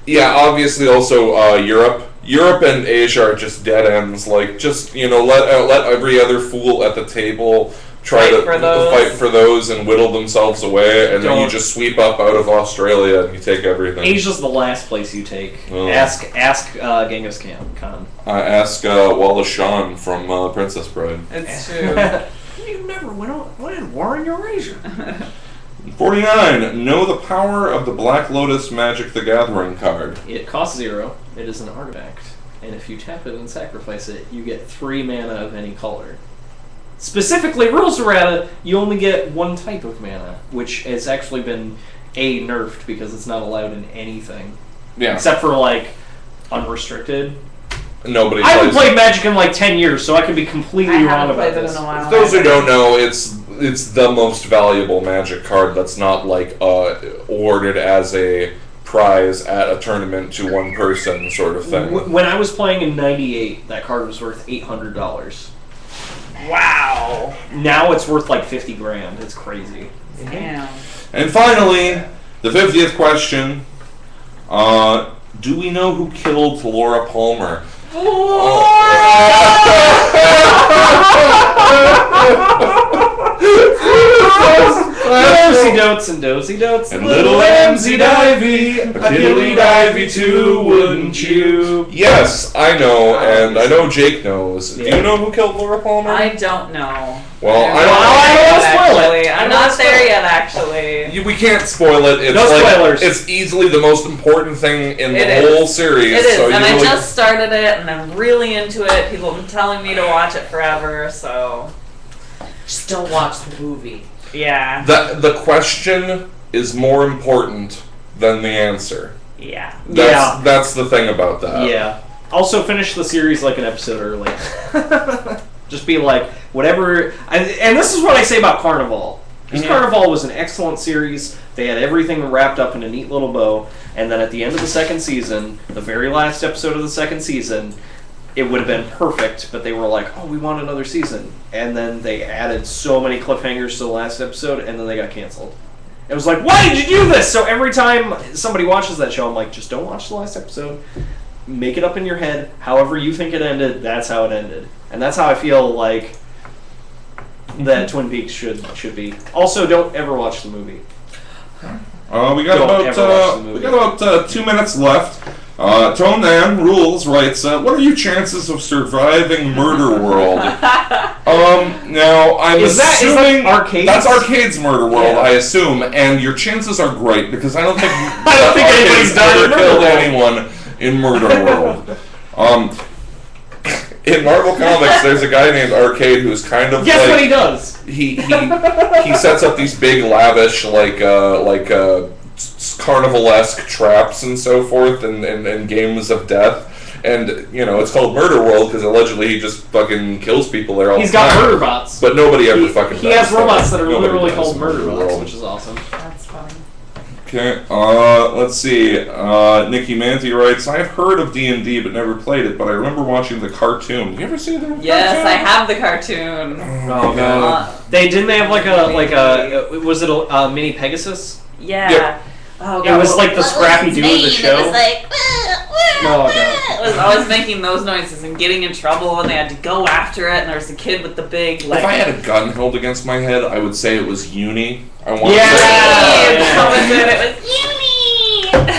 Yeah, obviously also Europe. Europe and Asia are just dead ends. Like, just, let every other fool at the table try Fight to for those. fight for those and whittle themselves away, and then you Don't. just sweep up out of Australia and you take everything. Asia's the last place you take. Oh. Ask Genghis Khan. Ask Wallace Shawn from Princess Bride. It's true. You never went a war in Eurasia. 49. Know the power of the Black Lotus Magic the Gathering card. It costs 0. It is an artifact, and if you tap it and sacrifice it, you get 3 mana of any color. Specifically, rules errata, you only get 1 type of mana, which has actually been nerfed because it's not allowed in anything Yeah. except for like unrestricted. Nobody I haven't plays played Magic in like 10 years, so I could be completely I wrong haven't about played it this. in a while. For those who don't know, it's the most valuable Magic card that's not like awarded as a prize at a tournament to one person sort of thing. When I was playing in '98, that card was worth $800. Wow. Now it's worth like 50 grand. It's crazy. Damn. And finally, the 50th question. Do we know who killed Laura Palmer? Dosey dotes and dosey dotes And little Emsy Divey, a diddly divey too, wouldn't you? Yes, I know, and I know Jake knows. Do you know who killed Laura Palmer? I don't know. Well, I don't spoil it. Actually. I'm I don't not spoil there it. yet, actually. We can't spoil it. It's No like, spoilers. It's easily the most important thing in It the is. whole series. It is, so and you I really, just started it, and I'm really into it. People have been telling me to watch it forever, so Just don't watch the movie. yeah, the question is more important than the answer. yeah. That's the thing about that. Yeah. Also, finish the series like an episode early. Just be like, whatever. And this is what I say about Carnival. Because Mhm. Carnival was an excellent series. They had everything wrapped up in a neat little bow. And then at the end of the second season, the very last episode of the second season, it would have been perfect, but they were like, oh, we want another season. And then they added so many cliffhangers to the last episode, and then they got canceled. It was like, why did you do this? So every time somebody watches that show, I'm like, just don't watch the last episode. Make it up in your head. However you think it ended, that's how it ended. And that's how I feel like that Twin Peaks should be. Also, don't ever watch the movie. We got Don't ever watch the movie. about 2 minutes left. Tone Dan Rules writes, what are your chances of surviving Murder World? Now I'm Is that assuming Arcade's? that's Arcade's Murder World, Yeah. I assume, and your chances are great because I don't think I don't think anybody's Arcade's died in ever Murder killed World. anyone in Murder World. In Marvel Comics, there's a guy named Arcade who's kind of Guess like, what he does? he sets up these big lavish carnival-esque traps and so forth and games of death. And, it's called Murder World because allegedly he just fucking kills people there all He's the time. got murder bots. But nobody ever fucking He does has robots that are Nobody literally does called murder bots, World. which is awesome. That's funny. Okay, let's see. Nikki Manti writes, I've heard of D&D but never played it, but I remember watching the cartoon. You ever see the cartoon? Yes, I have the cartoon. Oh god. They have like a was it a mini Pegasus? Yeah. Yep. Oh, It was like the Scrappy Doo of the show. It was like, Oh, God. it was always making those noises and getting in trouble, and they had to go after it. And there was a kid with the big If I had a gun held against my head, I would say it was Uni. I want to say That was it. It was Uni.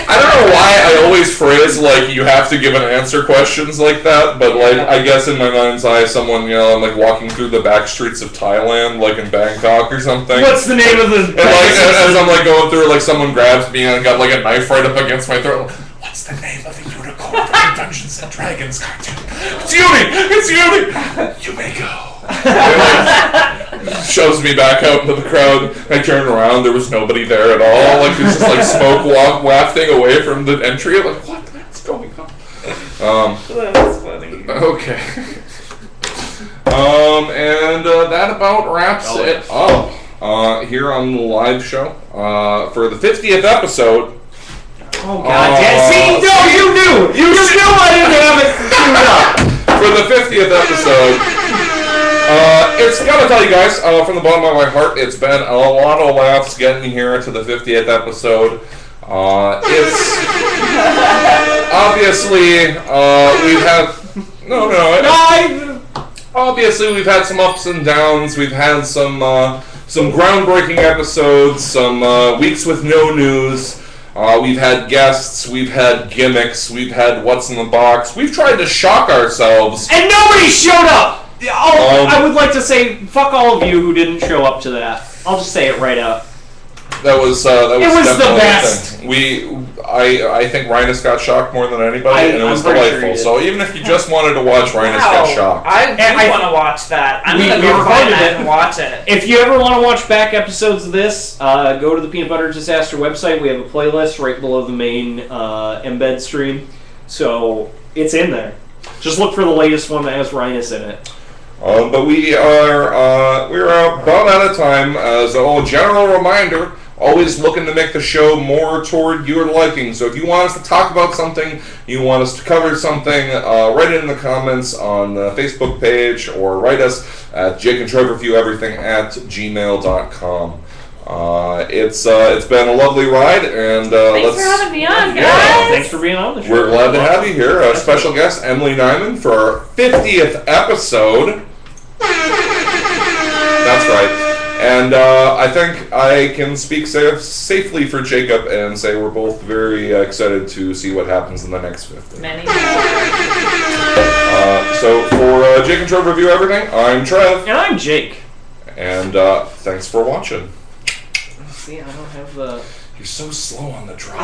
I don't know why I always phrase like you have to give an answer questions like that, but like I guess in my mind's eye, someone I'm like walking through the back streets of Thailand, like in Bangkok or something. What's the name of the? And like as I'm like going through, like someone grabs me and got like a knife right up against my throat. What's the name of the unicorn from the Dungeons and Dragons cartoon? It's Uni! It's Uni! You may go. Shoves me back out into the crowd. I turn around, there was nobody there at all. Like there's just like smoke wafting away from the entry. I'm like, what's going on? That's funny. Okay. And that about wraps it up here on the live show for the 50th episode. Oh god! See, no, you knew I didn't have it queued up. For the 50th episode. It's gotta tell you guys, from the bottom of my heart, it's been a lot of laughs getting here to the 50th episode. It's obviously we've had obviously we've had some ups and downs. We've had some groundbreaking episodes, some weeks with no news. We've had guests, we've had gimmicks, we've had what's in the box. We've tried to shock ourselves. And nobody showed up! I would like to say, fuck all of you who didn't show up to that. I'll just say it right out. That was It was definitely the a best. thing. I think Rhinus got shocked more than anybody, and it was I'm pretty sure delightful. he did. So even if you just wanted to watch Rhinus get shocked. I do want to watch that. I'm going to we go find recorded that it. and watch it. If you ever want to watch back episodes of this, go to the Peanut Butter Disaster website. We have a playlist right below the main embed stream. So it's in there. Just look for the latest one that has Rhinus in it. But we're about out of time. As a general reminder, always looking to make the show more toward your liking. So if you want us to talk about something, you want us to cover something, write it in the comments on the Facebook page, or write us at JakeandTrevorViewEverything@gmail.com. It's been a lovely ride, and Thanks for having me on, guys. Thanks for being on the show. we're glad to have you here. A special guest, Emily Nyman, for our 50th episode. That's right. And I think I can speak safely for Jacob and say we're both very excited to see what happens in the next 50. Many. So for Jake and Trevor Review Everything, I'm Trev. And I'm Jake. And thanks for watching. See, I don't have the... You're so slow on the draw.